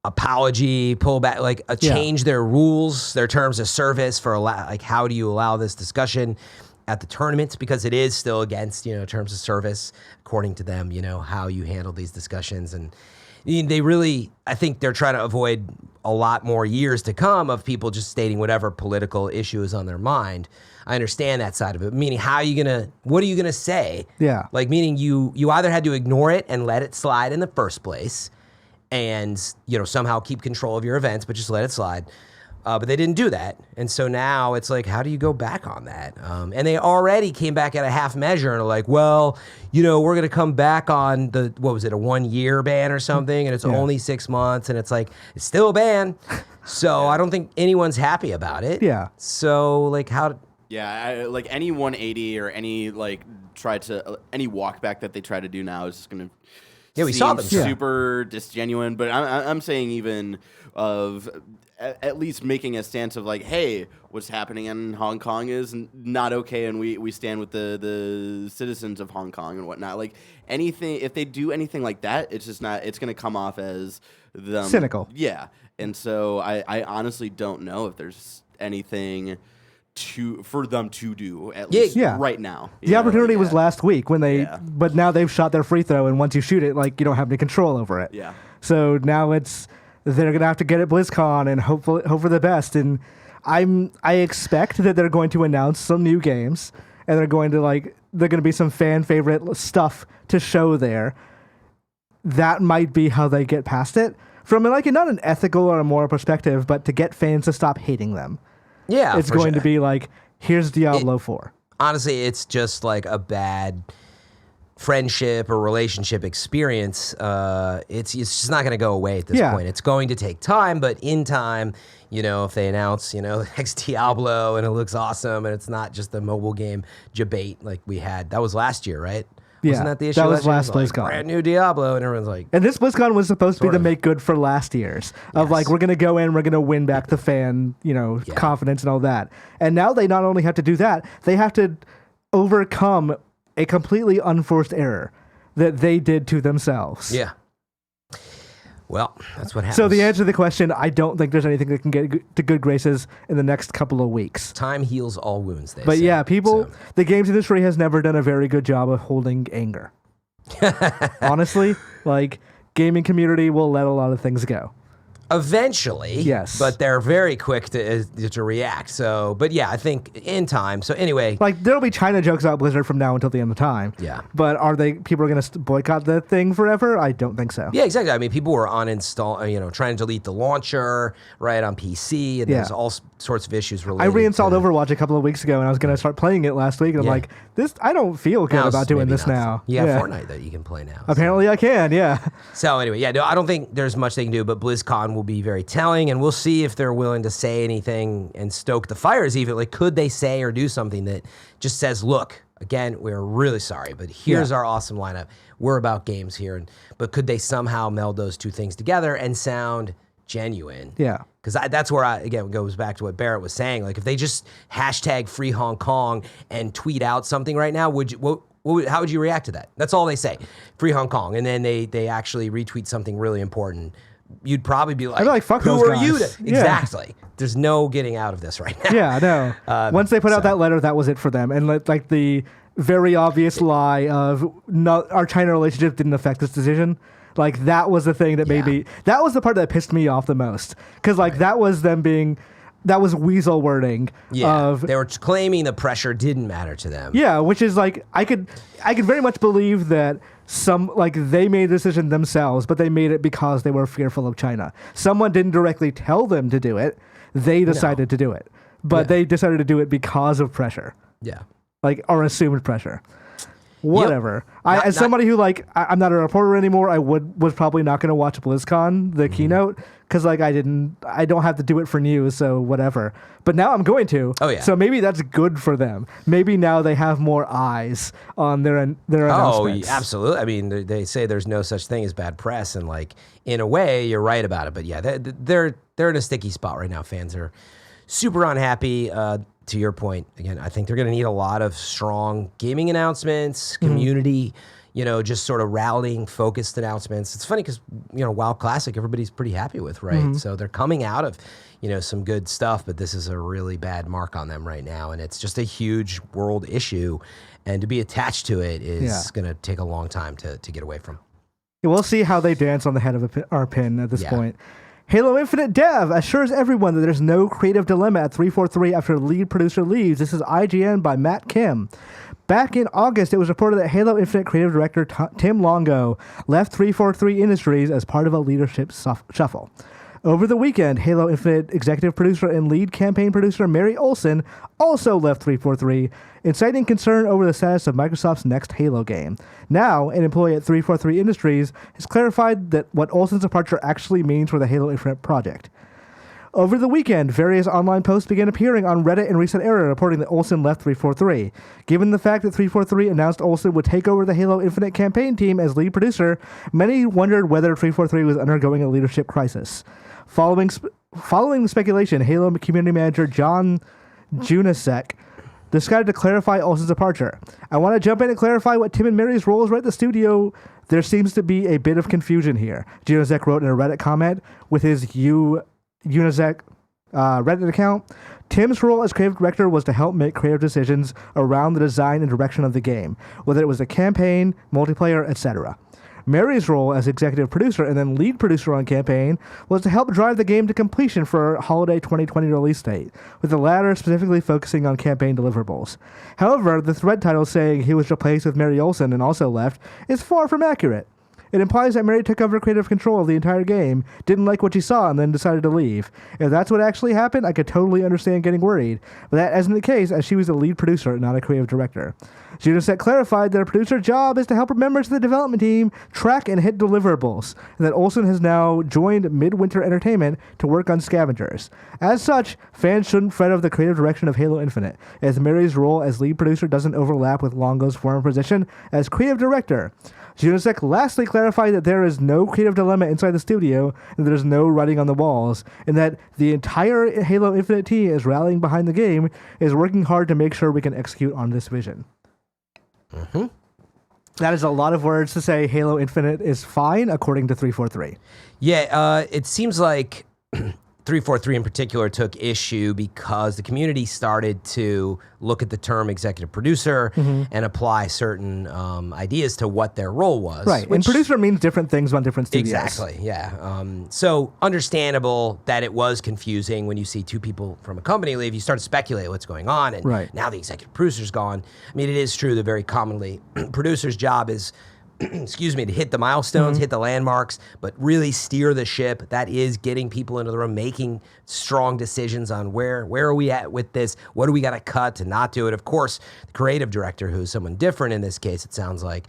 apology, pull back, like change their rules, their terms of service for like how do you allow this discussion at the tournaments, because it is still against terms of service according to them. How you handle these discussions, and they really, I think they're trying to avoid a lot more years to come of people just stating whatever political issue is on their mind. I understand that side of it. Meaning, what are you gonna say? Yeah. Like, meaning you either had to ignore it and let it slide in the first place, and somehow keep control of your events, but just let it slide, But they didn't do that. And so now it's like, how do you go back on that? And they already came back at a half measure and are like, well, we're going to come back on a 1-year ban or something. And it's only 6 months. And it's like, it's still a ban. So I don't think anyone's happy about it. Yeah. So like how... Yeah, like any 180 or any any walkback that they try to do now is just going to we saw them super disgenuine. But I'm saying even of at least making a stance of like, hey, what's happening in Hong Kong is not okay, and we stand with the citizens of Hong Kong and whatnot. Like anything, if they do anything like that, it's just not. It's going to come off as them cynical. Yeah, and so I honestly don't know if there's anything for them to do at least right now. The opportunity was last week when but now they've shot their free throw, and once you shoot it, like you don't have any control over it. Yeah. So now they're gonna have to get at BlizzCon and hope for the best. And I expect that they're going to announce some new games, and they're going to be some fan favorite stuff to show there. That might be how they get past it from not an ethical or a moral perspective, but to get fans to stop hating them. Yeah, it's going to be like, here's Diablo 4. Honestly, it's just like a bad friendship or relationship experience. It's just not going to go away at this point. It's going to take time, but in time, if they announce, the next Diablo and it looks awesome and it's not just a mobile game debate like we had. That was last year, right? Yeah, wasn't that the issue? That was last like, BlizzCon. Brand new Diablo, and everyone's like... And this BlizzCon was supposed to be to make good for last year's. Of like, we're going to go in, we're going to win back the fan, confidence and all that. And now they not only have to do that, they have to overcome a completely unforced error that they did to themselves. Yeah. Well, that's what happens. So the answer to the question, I don't think there's anything that can get to good graces in the next couple of weeks. Time heals all wounds, they But say. yeah, the games industry has never done a very good job of holding anger. Honestly, gaming community will let a lot of things go. Eventually, yes, but they're very quick to react. So, but yeah, I think in time. So anyway, there'll be China jokes about Blizzard from now until the end of time. Yeah, but people are going to boycott the thing forever? I don't think so. Yeah, exactly. I mean, people were trying to delete the launcher right on PC, and there's all sorts of issues related. I reinstalled Overwatch a couple of weeks ago, and I was going to start playing it last week, and I'm like, this. I don't feel good about doing this now. Yeah, Fortnite that you can play now. Apparently, I can. Yeah. So anyway, no, I don't think there's much they can do, but BlizzCon will be very telling, and we'll see if they're willing to say anything and stoke the fires. Even could they say or do something that just says, "Look, again, we're really sorry, but here's our awesome lineup. We're about games here." But could they somehow meld those two things together and sound genuine? Yeah. Because that's where it goes back to what Barrett was saying. If they just hashtag Free Hong Kong and tweet out something right now, how would you react to that? That's all they say, Free Hong Kong, and then they actually retweet something really important. You'd probably be like, fuck who those are guys. you? Exactly. There's no getting out of this right now. Yeah, no. Once they put out that letter, that was it for them. And the very obvious lie of our China relationship didn't affect this decision. That was the thing that that was the part that pissed me off the most. Because that was them being, that was weasel wording. Yeah, they were claiming the pressure didn't matter to them. Yeah, which is I could very much believe that they made the decision themselves, but they made it because they were fearful of China. Someone didn't directly tell them to do it. They decided to do it. But they decided to do it because of pressure. Yeah. Or assumed pressure. Whatever. As somebody who I'm not a reporter anymore, I was probably not going to watch BlizzCon, the keynote, because I don't have to do it for news, so whatever. But now I'm going to. Oh yeah. So maybe that's good for them. Maybe now they have more eyes on their announcements. Oh, absolutely. I mean, they say there's no such thing as bad press, and in a way, you're right about it. But yeah, they're in a sticky spot right now. Fans are super unhappy. To your point, again, I think they're going to need a lot of strong gaming announcements, community, just sort of rallying, focused announcements. It's funny because, WoW Classic, everybody's pretty happy with, right? So they're coming out of, some good stuff, but this is a really bad mark on them right now. And it's just a huge world issue. And to be attached to it is going to take a long time to get away from. Yeah, we'll see how they dance on the head of our pin at this point. Halo Infinite Dev assures everyone that there's no creative dilemma at 343 after lead producer leaves. This is IGN by Matt Kim. Back in August, it was reported that Halo Infinite creative director Tim Longo left 343 Industries as part of a leadership shuffle. Over the weekend, Halo Infinite executive producer and lead campaign producer Mary Olson also left 343, inciting concern over the status of Microsoft's next Halo game. Now, an employee at 343 Industries has clarified that what Olson's departure actually means for the Halo Infinite project. Over the weekend, various online posts began appearing on Reddit in recent era reporting that Olson left 343. Given the fact that 343 announced Olson would take over the Halo Infinite campaign team as lead producer, many wondered whether 343 was undergoing a leadership crisis. Following the speculation, Halo community manager John Junasek decided to clarify Olson's departure. I want to jump in and clarify what Tim and Mary's roles were at the studio. There seems to be a bit of confusion here, Junasek wrote in a Reddit comment with his Unizek Reddit account. Tim's role as creative director was to help make creative decisions around the design and direction of the game, whether it was the campaign, multiplayer, etc. Mary's role as executive producer and then lead producer on campaign was to help drive the game to completion for a holiday 2020 release date, with the latter specifically focusing on campaign deliverables. However, the thread title saying he was replaced with Mary Olson and also left is far from accurate. It implies that Mary took over creative control of the entire game, didn't like what she saw, and then decided to leave. If that's what actually happened, I could totally understand getting worried, but that isn't the case, as she was the lead producer, not a creative director. Junasek clarified that a producer's job is to help members of the development team track and hit deliverables, and that Olson has now joined Midwinter Entertainment to work on Scavengers. As such, fans shouldn't fret over the creative direction of Halo Infinite, as Mary's role as lead producer doesn't overlap with Longo's former position as creative director. Junasek lastly clarified that there is no creative dilemma inside the studio, and there's no writing on the walls, and that the entire Halo Infinite team is rallying behind the game, is working hard to make sure we can execute on this vision. Mm-hmm. That is a lot of words to say Halo Infinite is fine, according to 343. Yeah, it seems like 343 in particular took issue because the community started to look at the term executive producer and apply certain ideas to what their role was. Right, and producer means different things on different studios. Exactly, yeah. So understandable that it was confusing when you see two people from a company leave. You start to speculate what's going on, and now the executive producer's gone. I mean, it is true that very commonly producer's job is excuse me, to hit the milestones, hit the landmarks, but really steer the ship. That is getting people into the room, making strong decisions on where are we at with this? What do we got to cut to not do it? Of course, the creative director, who's someone different in this case, it sounds like,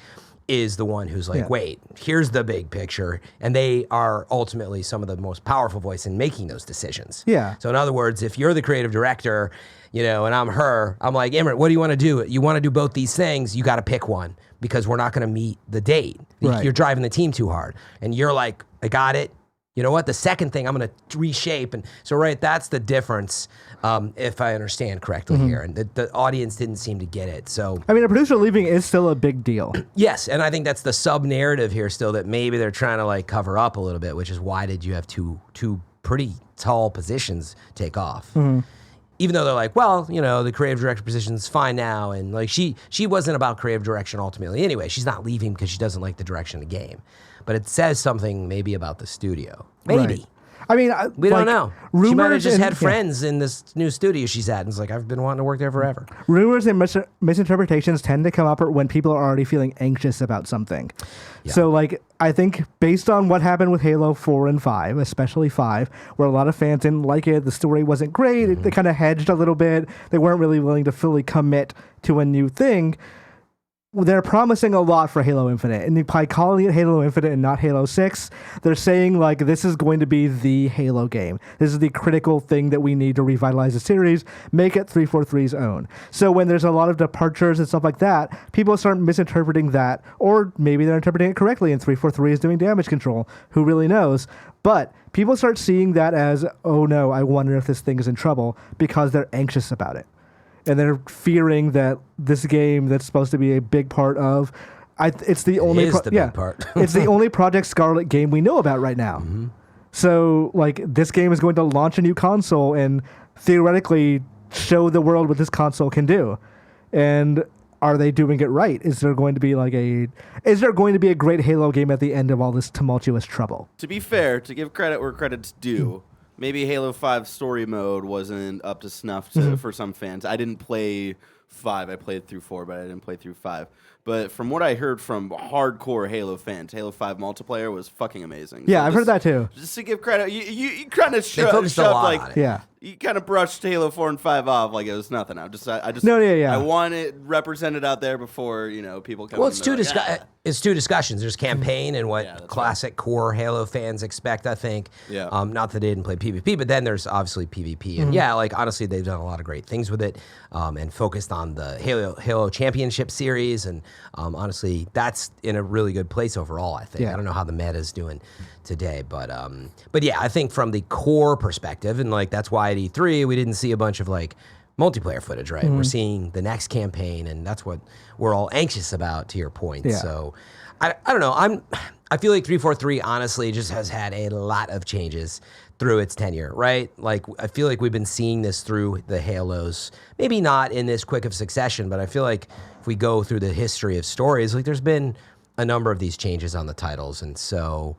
is the one who's like, wait, here's the big picture. And they are ultimately some of the most powerful voice in making those decisions. Yeah. So in other words, if you're the creative director, you know, and I'm her, I'm like, Imran, what do you want to do? You want to do both these things, you got to pick one because we're not going to meet the date. Right. You're driving the team too hard. And you're like, I got it. You know what? The second thing I'm going to reshape. And so, right, that's the difference, if I understand correctly here. And the audience didn't seem to get it. So, I mean, a producer leaving is still a big deal. Yes, and I think that's the sub-narrative here still that maybe they're trying to like cover up a little bit, which is why did you have two pretty tall positions take off? Even though they're like, well, you know, the creative director position's fine now. And like she wasn't about creative direction ultimately. Anyway, she's not leaving because she doesn't like the direction of the game. But it says something maybe about the studio. Maybe. Right. I mean, we don't know. She might have just had and, friends in this new studio she's at. And it's like, I've been wanting to work there forever. Rumors and misinterpretations tend to come up when people are already feeling anxious about something. Yeah. So, like, I think based on what happened with Halo 4 and 5, especially 5, where a lot of fans didn't like it, the story wasn't great, they kind of hedged a little bit, they weren't really willing to fully commit to a new thing. They're promising a lot for Halo Infinite, and by calling it Halo Infinite and not Halo 6, they're saying, like, this is going to be the Halo game. This is the critical thing that we need to revitalize the series, make it 343's own. So when there's a lot of departures and stuff like that, people start misinterpreting that, or maybe they're interpreting it correctly, and 343 is doing damage control. Who really knows? But people start seeing that as, oh no, I wonder if this thing is in trouble, because they're anxious about it. And they're fearing that this game that's supposed to be a big part of, it's the only big part. It's the only Project Scarlet game we know about right now. So, like, this game is going to launch a new console and theoretically show the world what this console can do. And are they doing it right? Is there going to be a great Halo game at the end of all this tumultuous trouble? To be fair, to give credit where credit's due. Maybe Halo 5 story mode wasn't up to snuff for some fans. I didn't play 5. I played through 4, but I didn't play through 5. But from what I heard from hardcore Halo fans, Halo 5 multiplayer was fucking amazing. Yeah, I've heard that too. Just to give credit, you kind of focused a lot on it. Yeah. You kind of brushed Halo 4 and 5 off like it was nothing. I just yeah. I want it represented out there before people come. Well, it's two discussions. There's campaign and what that's classic core Halo fans expect, I think. Yeah. Not that they didn't play PvP, but then there's obviously PvP. And like honestly, they've done a lot of great things with it, and focused on the Halo Championship series. And honestly, that's in a really good place overall, I think. Yeah. I don't know how the meta is doing today, but yeah, I think from the core perspective, and like that's why at E3 we didn't see a bunch of like multiplayer footage, right? We're seeing the next campaign, and that's what we're all anxious about, to your point. Yeah. So I don't know. I feel like 343 honestly just has had a lot of changes through its tenure, right? Like I feel like we've been seeing this through the Halos, maybe not in this quick of succession, but I feel like if we go through the history of stories, like there's been a number of these changes on the titles, and so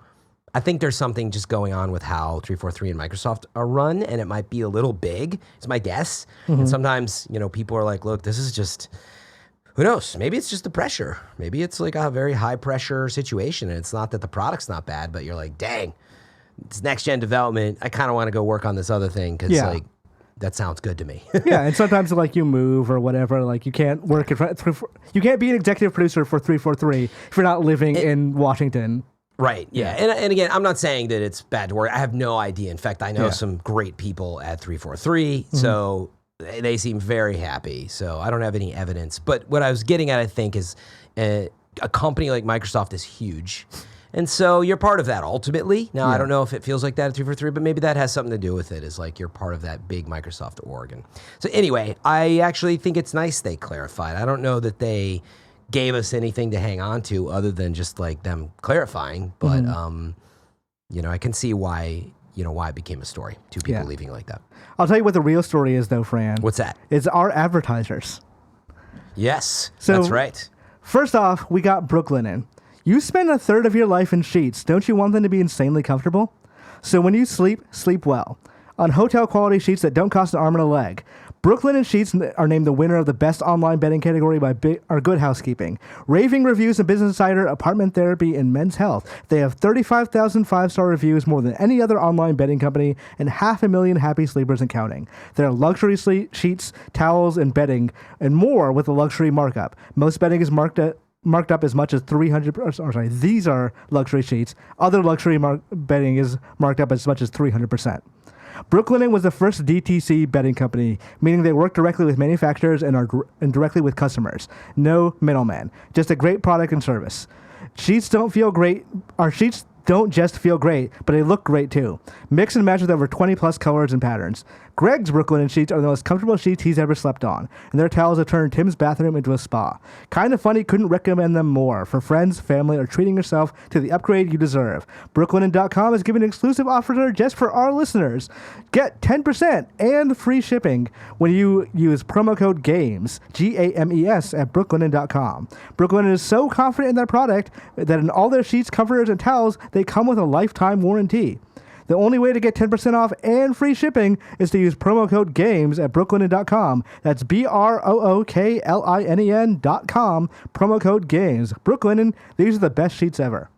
I think there's something just going on with how 343 and Microsoft are run, and it might be a little big. It's my guess. And sometimes, people are like, look, this is just, who knows? Maybe it's just the pressure. Maybe it's like a very high pressure situation, and it's not that the product's not bad, but you're like, dang, it's next gen development. I kind of want to go work on this other thing because like that sounds good to me. Yeah, and sometimes like you move or whatever, like you can't work you can't be an executive producer for 343 if you're not living in Washington. Right, yeah. And again, I'm not saying that it's bad to work. I have no idea. In fact, I know some great people at 343, so they seem very happy. So I don't have any evidence. But what I was getting at, I think, is a company like Microsoft is huge. And so you're part of that ultimately. Now, I don't know if it feels like that at 343, but maybe that has something to do with it, is like you're part of that big Microsoft org. And so anyway, I actually think it's nice they clarified. I don't know that they gave us anything to hang on to other than just like them clarifying, but I can see why it became a story. Two people leaving like that. I'll tell you what the real story is though, Fran. What's that? It's our advertisers. Yes, So, that's right. First off, we got Brooklyn in. You spend a third of your life in sheets. Don't you want them to be insanely comfortable? So when you sleep, sleep well. On hotel quality sheets that don't cost an arm and a leg. Brooklyn and Sheets are named the winner of the best online bedding category by Good Housekeeping. Raving reviews in Business Insider, Apartment Therapy, and Men's Health. They have 35,000 five-star reviews, more than any other online bedding company, and 500,000 happy sleepers and counting. There are luxury sheets, towels, and bedding, and more with a luxury markup. Most bedding is marked up as much as 300%. These are luxury sheets. Other luxury bedding is marked up as much as 300%. Brooklinen was the first DTC bedding company, meaning they work directly with manufacturers and directly with customers. No middleman. Just a great product and service. Sheets don't just feel great, but they look great too. Mix and match with over 20 plus colors and patterns. Greg's Brooklinen sheets are the most comfortable sheets he's ever slept on, and their towels have turned Tim's bathroom into a spa. Kind of Funny couldn't recommend them more for friends, family, or treating yourself to the upgrade you deserve. Brooklinen.com is giving an exclusive offer just for our listeners. Get 10% and free shipping when you use promo code GAMES, GAMES, at Brooklinen.com. Brooklinen is so confident in their product that in all their sheets, comforters, and towels, they come with a lifetime warranty. The only way to get 10% off and free shipping is to use promo code GAMES at Brooklinen.com. That's BROOKLINEN.com, promo code GAMES. Brooklinen, these are the best sheets ever.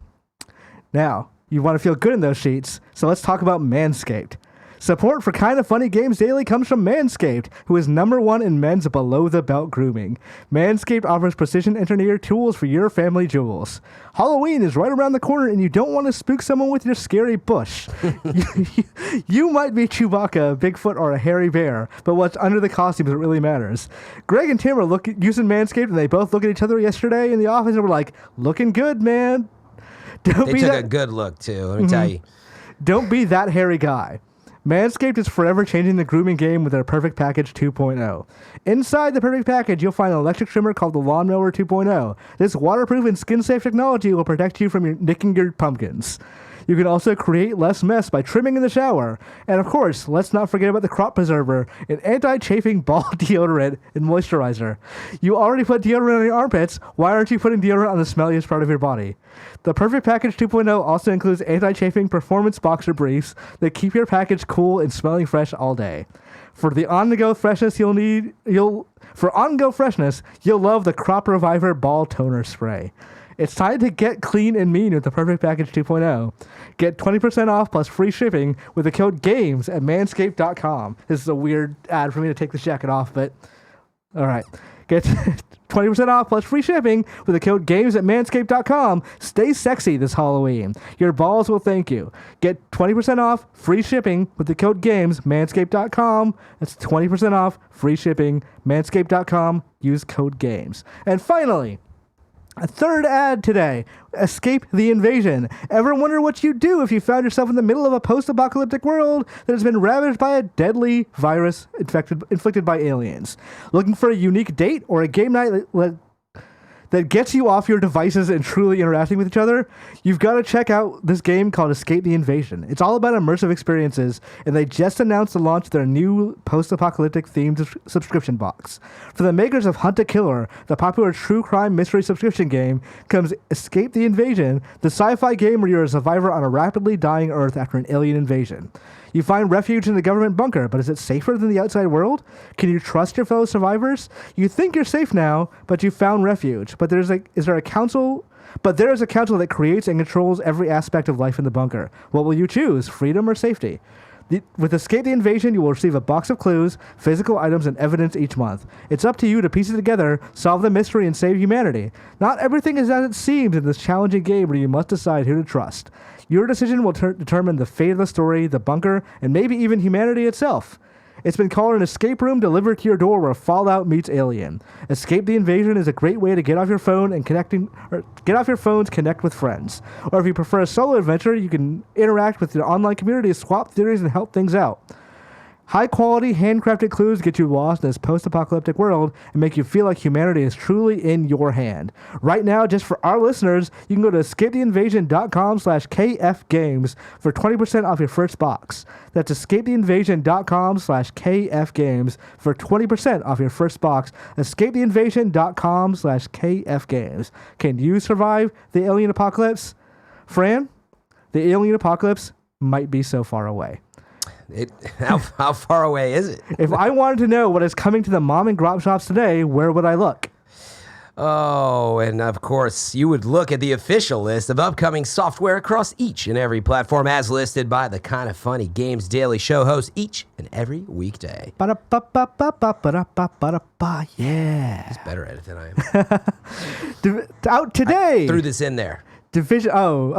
Now, you want to feel good in those sheets, so let's talk about Manscaped. Support for Kinda Funny Games Daily comes from Manscaped, who is #1 in men's below-the-belt grooming. Manscaped offers precision-engineered tools for your family jewels. Halloween is right around the corner, and you don't want to spook someone with your scary bush. You might be Chewbacca, Bigfoot, or a hairy bear, but what's under the costume is what really matters. Greg and Tim are using Manscaped, and they both looked at each other yesterday in the office and were like, looking good, man. They took a good look, too, let me tell you. Don't be that hairy guy. Manscaped is forever changing the grooming game with their Perfect Package 2.0. Inside the Perfect Package, you'll find an electric trimmer called the Lawnmower 2.0. This waterproof and skin-safe technology will protect you from nicking your pumpkins. You can also create less mess by trimming in the shower. And of course, let's not forget about the Crop Preserver, an anti-chafing ball deodorant and moisturizer. You already put deodorant on your armpits, why aren't you putting deodorant on the smelliest part of your body? The Perfect Package 2.0 also includes anti-chafing performance boxer briefs that keep your package cool and smelling fresh all day. For the on-the-go freshness you'll love the Crop Reviver Ball Toner Spray. It's time to get clean and mean with the Perfect Package 2.0. Get 20% off plus free shipping with the code GAMES at manscaped.com. This is a weird ad for me to take this jacket off, but all right. Get 20% off plus free shipping with the code GAMES at manscaped.com. Stay sexy this Halloween. Your balls will thank you. Get 20% off free shipping with the code GAMES, manscaped.com. That's 20% off free shipping, manscaped.com. Use code GAMES. And finally, a third ad today. Escape the invasion. Ever wonder what you'd do if you found yourself in the middle of a post-apocalyptic world that has been ravaged by a deadly virus inflicted by aliens? Looking for a unique date or a game night that gets you off your devices and truly interacting with each other? You've got to check out this game called Escape the Invasion. It's all about immersive experiences, and they just announced the launch of their new post-apocalyptic themed subscription box. For the makers of Hunt a Killer, the popular true crime mystery subscription game, comes Escape the Invasion, the sci-fi game where you're a survivor on a rapidly dying Earth after an alien invasion. You find refuge in the government bunker, but is it safer than the outside world? Can you trust your fellow survivors? You think you're safe now, but you found refuge. But there is a council that creates and controls every aspect of life in the bunker. What will you choose, freedom or safety? With Escape the Invasion, you will receive a box of clues, physical items, and evidence each month. It's up to you to piece it together, solve the mystery, and save humanity. Not everything is as it seems in this challenging game where you must decide who to trust. Your decision will determine the fate of the story, the bunker, and maybe even humanity itself. It's been called an escape room delivered to your door where Fallout meets Alien. Escape the Invasion is a great way to get off your phone and connect with friends. Or if you prefer a solo adventure, you can interact with your online community, swap theories, and help things out. High-quality, handcrafted clues get you lost in this post-apocalyptic world and make you feel like humanity is truly in your hand. Right now, just for our listeners, you can go to escapetheinvasion.com/kfgames for 20% off your first box. That's escapetheinvasion.com/kfgames for 20% off your first box. escapetheinvasion.com/kfgames. Can you survive the alien apocalypse? Fran, the alien apocalypse might be so far away. How far away is it? If I wanted to know what is coming to the mom and grop shops today, where would I look? Oh, and of course, you would look at the official list of upcoming software across each and every platform as listed by the Kind of Funny Games Daily Show host each and every weekday. Yeah. He's better at it than I am. Out today. I threw this in there. Division 2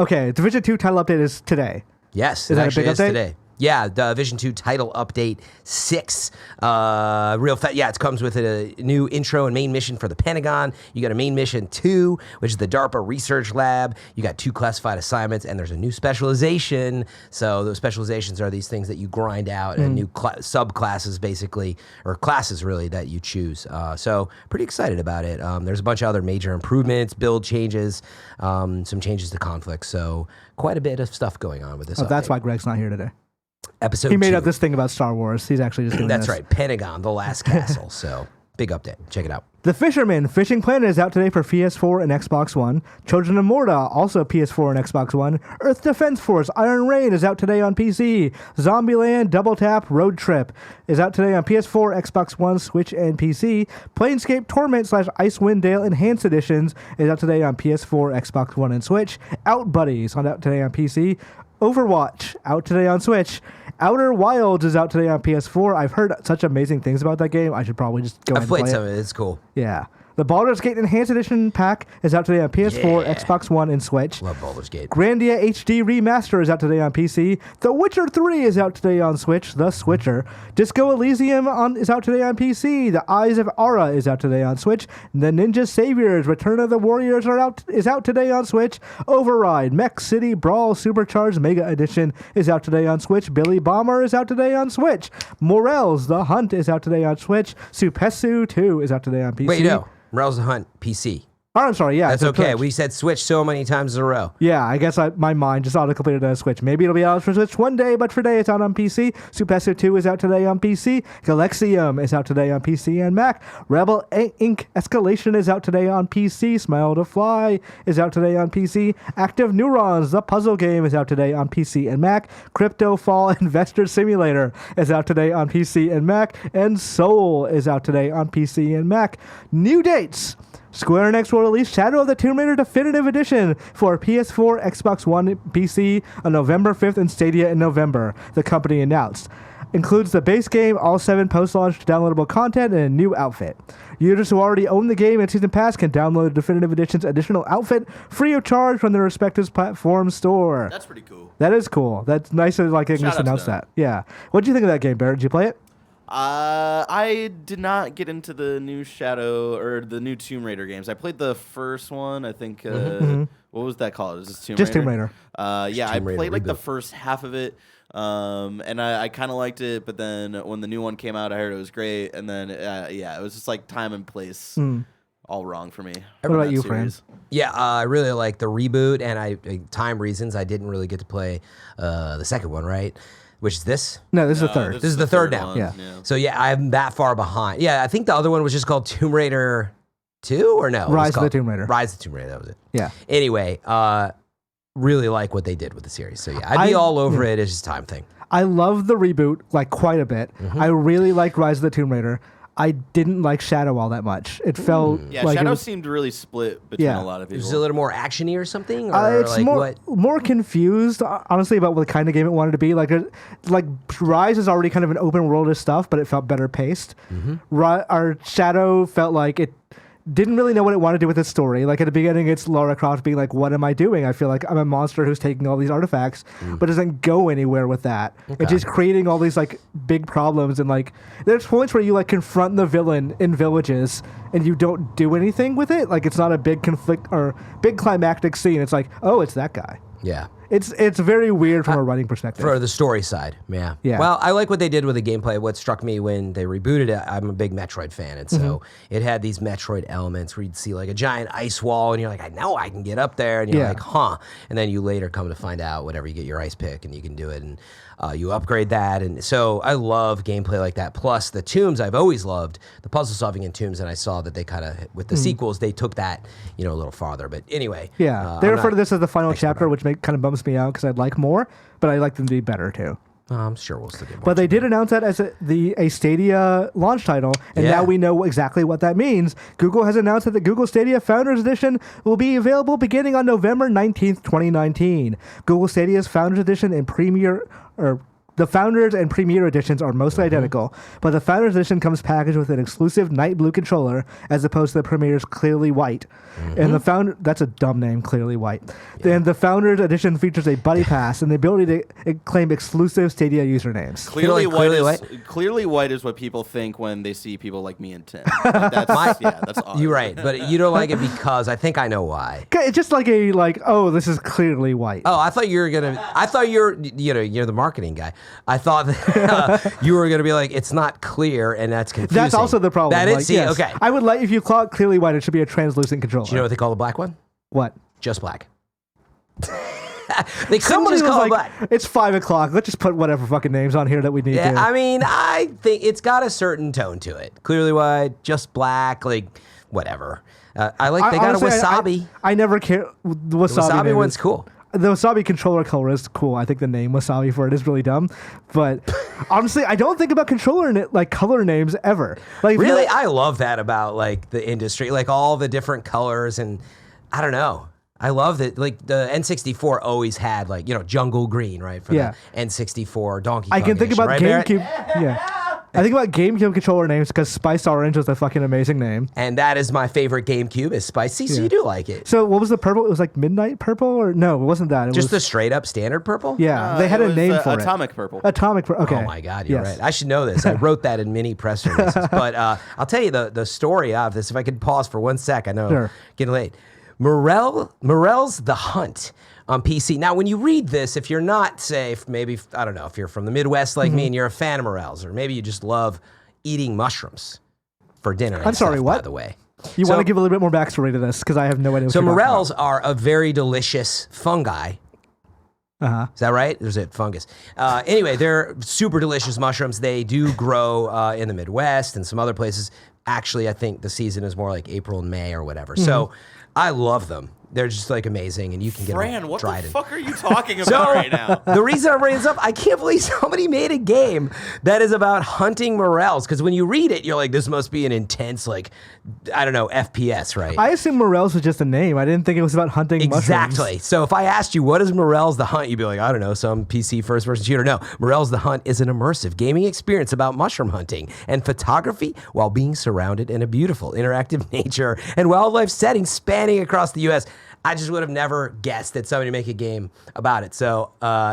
title update is today. Yes, Is it that a actually big is update? today. Yeah, the Division 2 title update 6. Real fast. Yeah, it comes with a new intro and main mission for the Pentagon. You got a main mission 2, which is the DARPA Research Lab. You got 2 classified assignments, and there's a new specialization. So those specializations are these things that you grind out and new subclasses, basically, or classes, really, that you choose. So pretty excited about it. There's a bunch of other major improvements, build changes, some changes to conflict. So quite a bit of stuff going on with this update. That's why Greg's not here today. Episode He made 2. up this thing about Star Wars. He's actually just doing That's this. right. Pentagon, the last castle. So big update. Check it out. The Fisherman Fishing Planet is out today for PS4 and Xbox One. Children of Morta, also PS4 and Xbox One. Earth Defense Force Iron Rain is out today on PC. Zombieland Double Tap Road Trip is out today on PS4, Xbox One, Switch, and PC. Planescape Torment / Icewind Dale Enhanced Editions is out today on PS4, Xbox One, and Switch. Out Buddies out today on PC. Overwatch out today on Switch. Outer Wilds is out today on PS4. I've heard such amazing things about that game. I should probably just go and play it. I've played some of it. It's cool. Yeah. The Baldur's Gate Enhanced Edition pack is out today on PS4, Xbox One, and Switch. Love Baldur's Gate. Grandia HD Remaster is out today on PC. The Witcher 3 is out today on Switch. The Switcher. Disco Elysium is out today on PC. The Eyes of Aura is out today on Switch. The Ninja Saviors Return of the Warriors is out today on Switch. Override Mech City Brawl Supercharged Mega Edition is out today on Switch. Billy Bomber is out today on Switch. Morels The Hunt is out today on Switch. Supessu 2 is out today on PC. Wait, no. Morels the Hunt, PC. Oh, I'm sorry. Yeah, That's it's a okay. Switch. We said Switch so many times in a row. Yeah, I guess my mind just auto-completed on Switch. Maybe it'll be out for Switch one day, but for today it's out on PC. Super 2 is out today on PC. Galexium is out today on PC and Mac. Rebel Inc. Escalation is out today on PC. Smile to Fly is out today on PC. Active Neurons, the puzzle game, is out today on PC and Mac. Crypto Fall Investor Simulator is out today on PC and Mac. And Soul is out today on PC and Mac. New dates. Square Enix will release Shadow of the Tomb Raider Definitive Edition for PS4, Xbox One, PC on November 5th and Stadia in November, the company announced. Includes the base game, all 7 post-launch downloadable content, and a new outfit. Users who already own the game and Season Pass can download the Definitive Edition's additional outfit free of charge from their respective platform store. That's pretty cool. That is cool. That's nice that like English announced that. Yeah. What did you think of that game, Barrett? Did you play it? I did not get into the new Shadow or the new Tomb Raider games. I played the first one. I think what was that called? Is this Tomb Just Raider? Tomb Raider. Yeah, Tomb I Raider played like the reboot. first half of it, and I kind of liked it. But then when the new one came out, I heard it was great. And then yeah, it was just like time and place all wrong for me. What about you, Fran? Yeah, I really like the reboot, and time reasons, I didn't really get to play the second one, right? Which is this? No, this is the third. This is the third now. one, Yeah. So yeah, I'm that far behind. Yeah, I think the other one was just called Tomb Raider 2 or no? It was Rise of the called Tomb Raider. Rise of the Tomb Raider, that was it. Yeah. Anyway, really like what they did with the series. So yeah, I'd be all over it. It's just a time thing. I love the reboot like quite a bit. I really like Rise of the Tomb Raider. I didn't like Shadow all that much. It felt Yeah, like Shadow it was, seemed really split between Yeah. a lot of people. Is it a little more actiony or something? Or it's like more confused, honestly, about what kind of game it wanted to be. Like Rise is already kind of an open world of stuff, but it felt better paced. Our Shadow felt like it didn't really know what it wanted to do with its story. Like at the beginning, it's Lara Croft being like, "What am I doing? I feel like I'm a monster who's taking all these artifacts," but doesn't go anywhere with that. It's just creating all these like big problems, and like there's points where you like confront the villain in villages and you don't do anything with it. Like it's not a big conflict or big climactic scene. It's like, oh, it's that guy. Yeah. It's very weird from a writing perspective. For the story side, yeah. Yeah. Well, I like what they did with the gameplay. What struck me when they rebooted it, I'm a big Metroid fan, and so it had these Metroid elements where you'd see like a giant ice wall, and you're like, I know I can get up there, and you're Yeah. like, huh. And then you later come to find out, whatever, you get your ice pick, and you can do it, and you upgrade that. And so I love gameplay like that. Plus the tombs, I've always loved the puzzle solving in tombs, and I saw that they kind of, with the sequels, they took that, a little farther. But anyway. Yeah, they I'm refer to not- this as the final chapter, which kind of bums me out because I'd like more, but I like them to be better too. I'm sure we'll still get more. But they did announce that as a Stadia launch title, and Yeah. now we know exactly what that means. Google has announced that the Google Stadia Founders Edition will be available beginning on November 19th, 2019. Google Stadia's Founders Edition and Premier, or the Founders and Premier editions are mostly identical, but the Founders Edition comes packaged with an exclusive night blue controller as opposed to the Premier's clearly white. And the that's a dumb name, clearly white. Then the Founders Edition features a buddy pass and the ability to claim exclusive Stadia usernames. Clearly, Like clearly white is what people think when they see people like me and Tim. Like that's that's odd. You're right, but you don't like it because I think I know why. It's just like oh, this is clearly white. Oh, I thought you were gonna. I thought you're the marketing guy. I thought that, you were gonna be like, it's not clear, and that's confusing. That's also the problem. That is, Like, see, yes, okay. I would like if you call it clearly white, it should be a translucent controller. Do you know what they call the black one? What? Just black. They couldn't Somebody just was call it like, black. it's 5 o'clock. Let's just put whatever fucking names on here that we need Yeah, to. I mean, I think it's got a certain tone to it. Clearly white, just black, like whatever. I like they got Honestly, a wasabi. I never care. The wasabi, The wasabi name one's is- cool. The wasabi controller color is cool. I think the name wasabi for it is really dumb. But honestly, I don't think about color names ever. Like Really, I love that about like the industry, like all the different colors, and I don't know. I love that. Like the N64 always had like jungle green, right? For Yeah. the N64 Donkey Kong I can think edition, about right, Barrett? GameCube. Yeah. I think about GameCube controller names because Spice Orange is a fucking amazing name. And that is my favorite GameCube is spicy, so you do like it. So what was the purple? It was like Midnight Purple, or no? It wasn't that. It Just was the straight up standard purple? yeah. They had it a was, name for Atomic Purple. it. Atomic Purple. Okay. Oh my God, you're Yes. right. I should know this. I wrote that in many press releases. But I'll tell you the story of this. If I could pause for 1 sec, I know Sure. getting late. Morel's The Hunt on PC. Now, when you read this, if you're not, say, maybe, I don't know, if you're from the Midwest like me and you're a fan of Morel's, or maybe you just love eating mushrooms for dinner. I'm sorry, By what? the way. You So- want to give a little bit more backstory to this because I have no idea. What So you're talking morels are a very delicious fungi. about. Is that right? There's a fungus. Anyway, they're super delicious mushrooms. They do grow in the Midwest and some other places. Actually, I think the season is more like April and May or whatever. So I love them. They're just like amazing, and you can get Fran, them what dried the in. fuck are you talking about right now? The reason I'm bringing this up, I can't believe somebody made a game that is about hunting morels. Because when you read it, you're like, this must be an intense, like, I don't know, FPS, right? I assumed morels was just a name. I didn't think it was about hunting Exactly. mushrooms. So if I asked you, what is Morels the Hunt? You'd be like, I don't know, some PC first-person shooter. No, Morels the Hunt is an immersive gaming experience about mushroom hunting and photography while being surrounded in a beautiful, interactive nature and wildlife setting spanning across the U.S. I just would have never guessed that somebody would make a game about it. So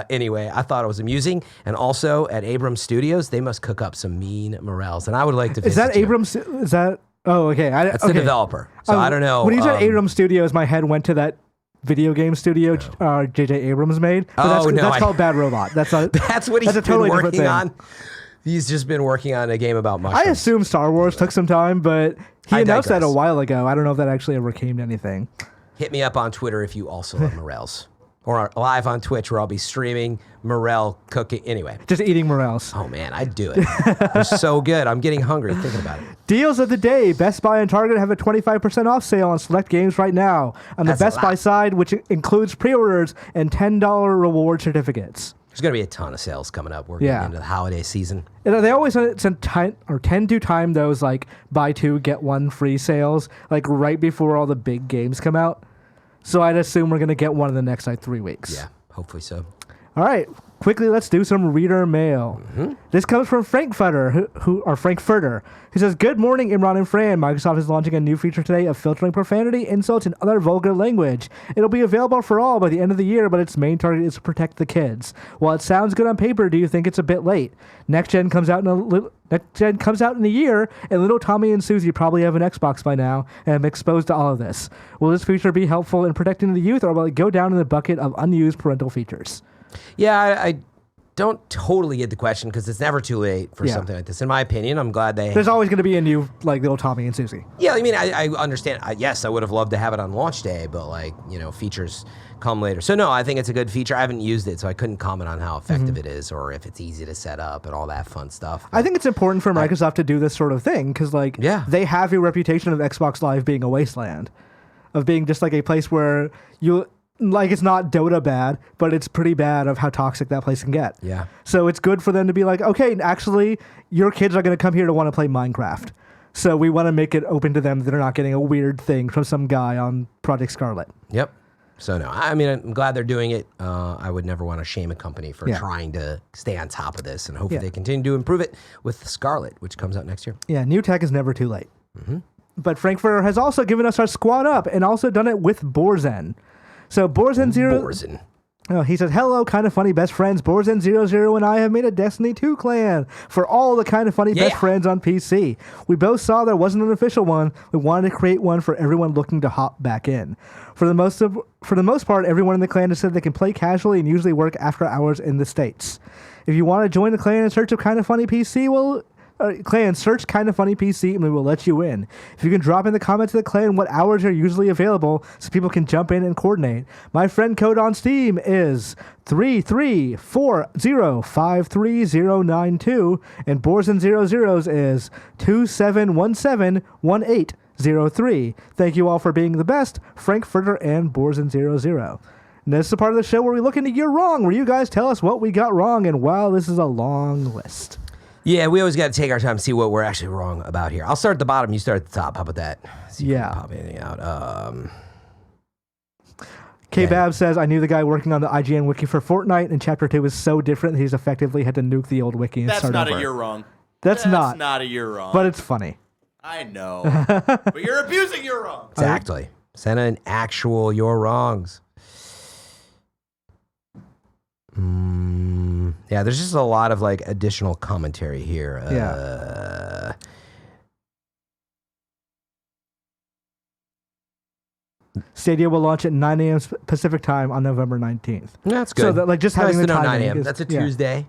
anyway, I thought it was amusing. And also at Abrams Studios, they must cook up some mean morels. And I would like to Is visit that you. Abrams? Is that? Oh, okay. That's the developer. So I don't know. When you said Abrams Studios, my head went to that video game studio J.J. Abrams made. But that's called Bad Robot. That's not. That's what he's that's a totally been different working thing. on. He's just been working on a game about mushrooms. I assume Star Wars took some time, but he I announced that a digress. while ago. I don't know if that actually ever came to anything. Hit me up on Twitter if you also love morels. Or live on Twitch where I'll be streaming morel cooking. Anyway. Just eating morels. Oh, man, I'd do it. They're so good. I'm getting hungry thinking about it. Deals of the day. Best Buy and Target have a 25% off sale on select games right now. On the That's a Best Buy lot. side, which includes pre-orders and $10 reward certificates. There's going to be a ton of sales coming up. We're Yeah. getting into the holiday season. They always tend to time those like buy two get one free sales like right before all the big games come out. So I'd assume we're gonna get one in the next like 3 weeks. Yeah, hopefully so. All right, quickly let's do some reader mail. This comes from Frankfurter, who says, "Good morning, Imran and Fran. Microsoft is launching a new feature today of filtering profanity, insults, and other vulgar language. It'll be available for all by the end of the year, but its main target is to protect the kids. While it sounds good on paper, do you think it's a bit late? Next gen comes out in a year, and little Tommy and Susie probably have an Xbox by now and am exposed to all of this. Will this feature be helpful in protecting the youth, or will it go down in the bucket of unused parental features?" Yeah, I don't totally get the question because it's never too late for Yeah. something like this. In my opinion, I'm glad they... There's always going to be a new like little Tommy and Susie. Yeah, I mean, I understand. Yes, I would have loved to have it on launch day, but like, features come later. So no, I think it's a good feature. I haven't used it, so I couldn't comment on how effective it is or if it's easy to set up and all that fun stuff. I think it's important for Microsoft to do this sort of thing because like they have a reputation of Xbox Live being a wasteland, of being just like a place where you... Like, it's not Dota bad, but it's pretty bad of how toxic that place can get. Yeah. So it's good for them to be like, okay, actually, your kids are going to come here to want to play Minecraft. So we want to make it open to them that they're not getting a weird thing from some guy on Project Scarlet. Yep. So no, I mean, I'm glad they're doing it. I would never want to shame a company for trying to stay on top of this, and hopefully they continue to improve it with Scarlet, which comes out next year. Yeah, new tech is never too late. But Frankfurter has also given us our squad up and also done it with Borzen. So Borzen. He says, "Hello, kind of funny best friends. Borzen00 and I have made a Destiny 2 clan for all the kind of funny best friends on PC. We both saw there wasn't an official one. We wanted to create one for everyone looking to hop back in. For the most part, everyone in the clan has said they can play casually and usually work after hours in the States. If you want to join the clan in search of kind of funny PC, clan, search Kind of Funny PC and we will let you in. If you can drop in the comments of the clan what hours are usually available so people can jump in and coordinate. My friend code on Steam is 334053092 and Borzen00's is 27171803. Thank you all for being the best, Frankfurter and Borzen00. And this is the part of the show where we look into You're Wrong, where you guys tell us what we got wrong, and wow, this is a long list. Yeah, we always got to take our time to see what we're actually wrong about here. I'll start at the bottom. You start at the top. How about that? See if we can pop anything out. K-Bab says, "I knew the guy working on the IGN wiki for Fortnite, and Chapter 2 is so different that he's effectively had to nuke the old wiki and That's start not over." a you're wrong. That's not a you're wrong. But it's funny. I know. But you're abusing you're wrong. Exactly. Send an actual your wrongs. Yeah, there's just a lot of like additional commentary here. Stadia will launch at 9 a.m. Pacific time on November 19th. That's good. So that, like, just Nice having to the know 9 timing a.m. is- That's a yeah. Tuesday.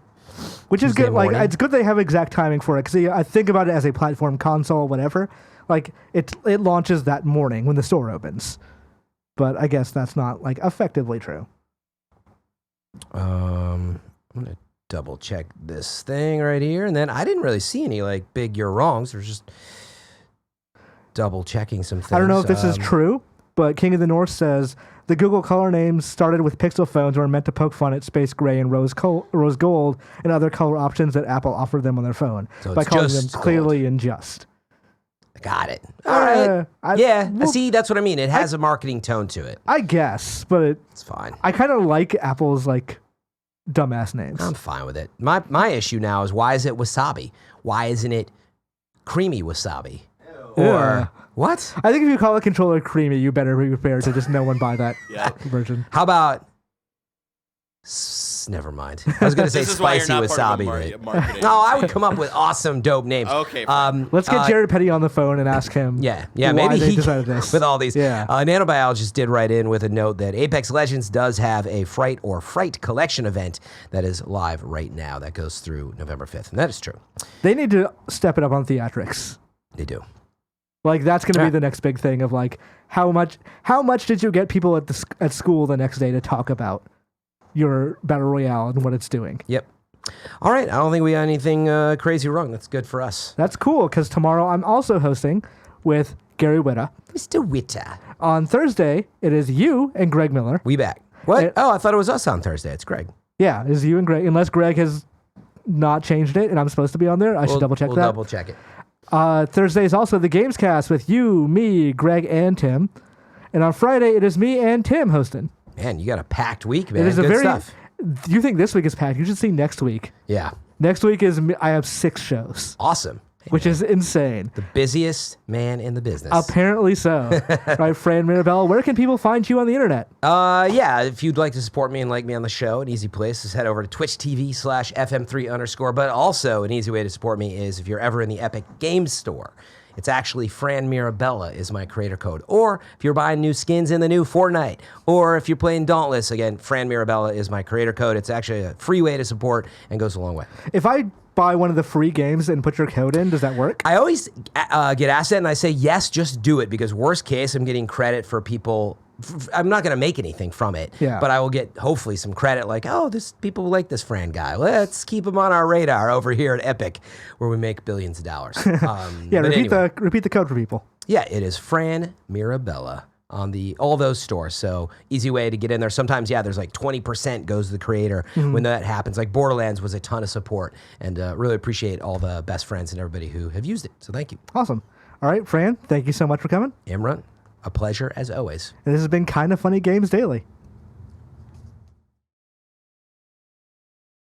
Which is Tuesday good. Like, morning. it's good they have exact timing for it, because I think about it as a platform, console, whatever. Like, it launches that morning when the store opens. But I guess that's not, like, effectively true. I'm gonna double check this thing right here, and then I didn't really see any like big you're wrongs. There's just double checking some things. I don't know if this is true, but King of the North says the Google color names started with Pixel phones and were meant to poke fun at space gray and rose gold and other color options that Apple offered them on their phone So by it's calling them just clearly and just. Got it. All right. Well, See, that's what I mean. It has a marketing tone to it. I guess, but It's fine. I kind of like Apple's like dumbass names. I'm fine with it. My issue now is why is it wasabi? Why isn't it creamy wasabi? Or what? I think if you call a controller creamy, you better be prepared to just no one buy that Yeah. version. How about never mind. I was going to say This is why you're spicy not part of the wasabi. marketing. No, I would come up with awesome, dope names. Okay, Let's get Jared Petty on the phone and ask him. Yeah, why maybe they he decided this. with all these. Yeah. Nanobiologist did write in with a note that Apex Legends does have a Fright or Fright collection event that is live right now. That goes through November 5th, and that is true. They need to step it up on theatrics. They do. Like, that's going to Yeah. be the next big thing of like how much did you get people at school the next day to talk about your battle royale and what it's doing? Yep. All right. I don't think we got anything crazy wrong. That's good for us. That's cool, because tomorrow I'm also hosting with Gary Whitta. Mr. Witter. On Thursday, it is you and Greg Miller. We back. What? It- I thought it was us on Thursday. It's Greg. Yeah, it is you and Greg, unless Greg has not changed it and I'm supposed to be on there. I should double check we'll that. double check it. Thursday is also the Gamescast with you, me, Greg, and Tim. And on Friday, it is me and Tim hosting. Man, you got a packed week, man. It is Good a very. stuff. You think this week is packed? You should see next week. Yeah. Next week I have 6 shows, Awesome. Hey, which is insane. the busiest man in the business. Apparently so. Right, Fran Mirabella, where can people find you on the internet? Yeah, if you'd like to support me and like me on the show, an easy place is head over to twitch.tv/FM3_. But also, an easy way to support me is if you're ever in the Epic Games Store. It's actually Fran Mirabella is my creator code. Or if you're buying new skins in the new Fortnite, or if you're playing Dauntless, again, Fran Mirabella is my creator code. It's actually a free way to support and goes a long way. If I buy one of the free games and put your code in, does that work? I always get asked that, and I say, yes, just do it, because worst case, I'm getting credit for people. I'm not going to make anything from it, Yeah. but I will get hopefully some credit, like, oh, people like this Fran guy. Let's keep him on our radar over here at Epic, where we make billions of dollars. Yeah, but anyway. repeat the code for people. Yeah, it is Fran Mirabella on all those stores. So easy way to get in there. Sometimes, there's like 20% goes to the creator when that happens. Like Borderlands was a ton of support, and really appreciate all the best friends and everybody who have used it. So thank you. Awesome. All right, Fran, thank you so much for coming. Imran, a pleasure as always. This has been Kind of Funny Games Daily.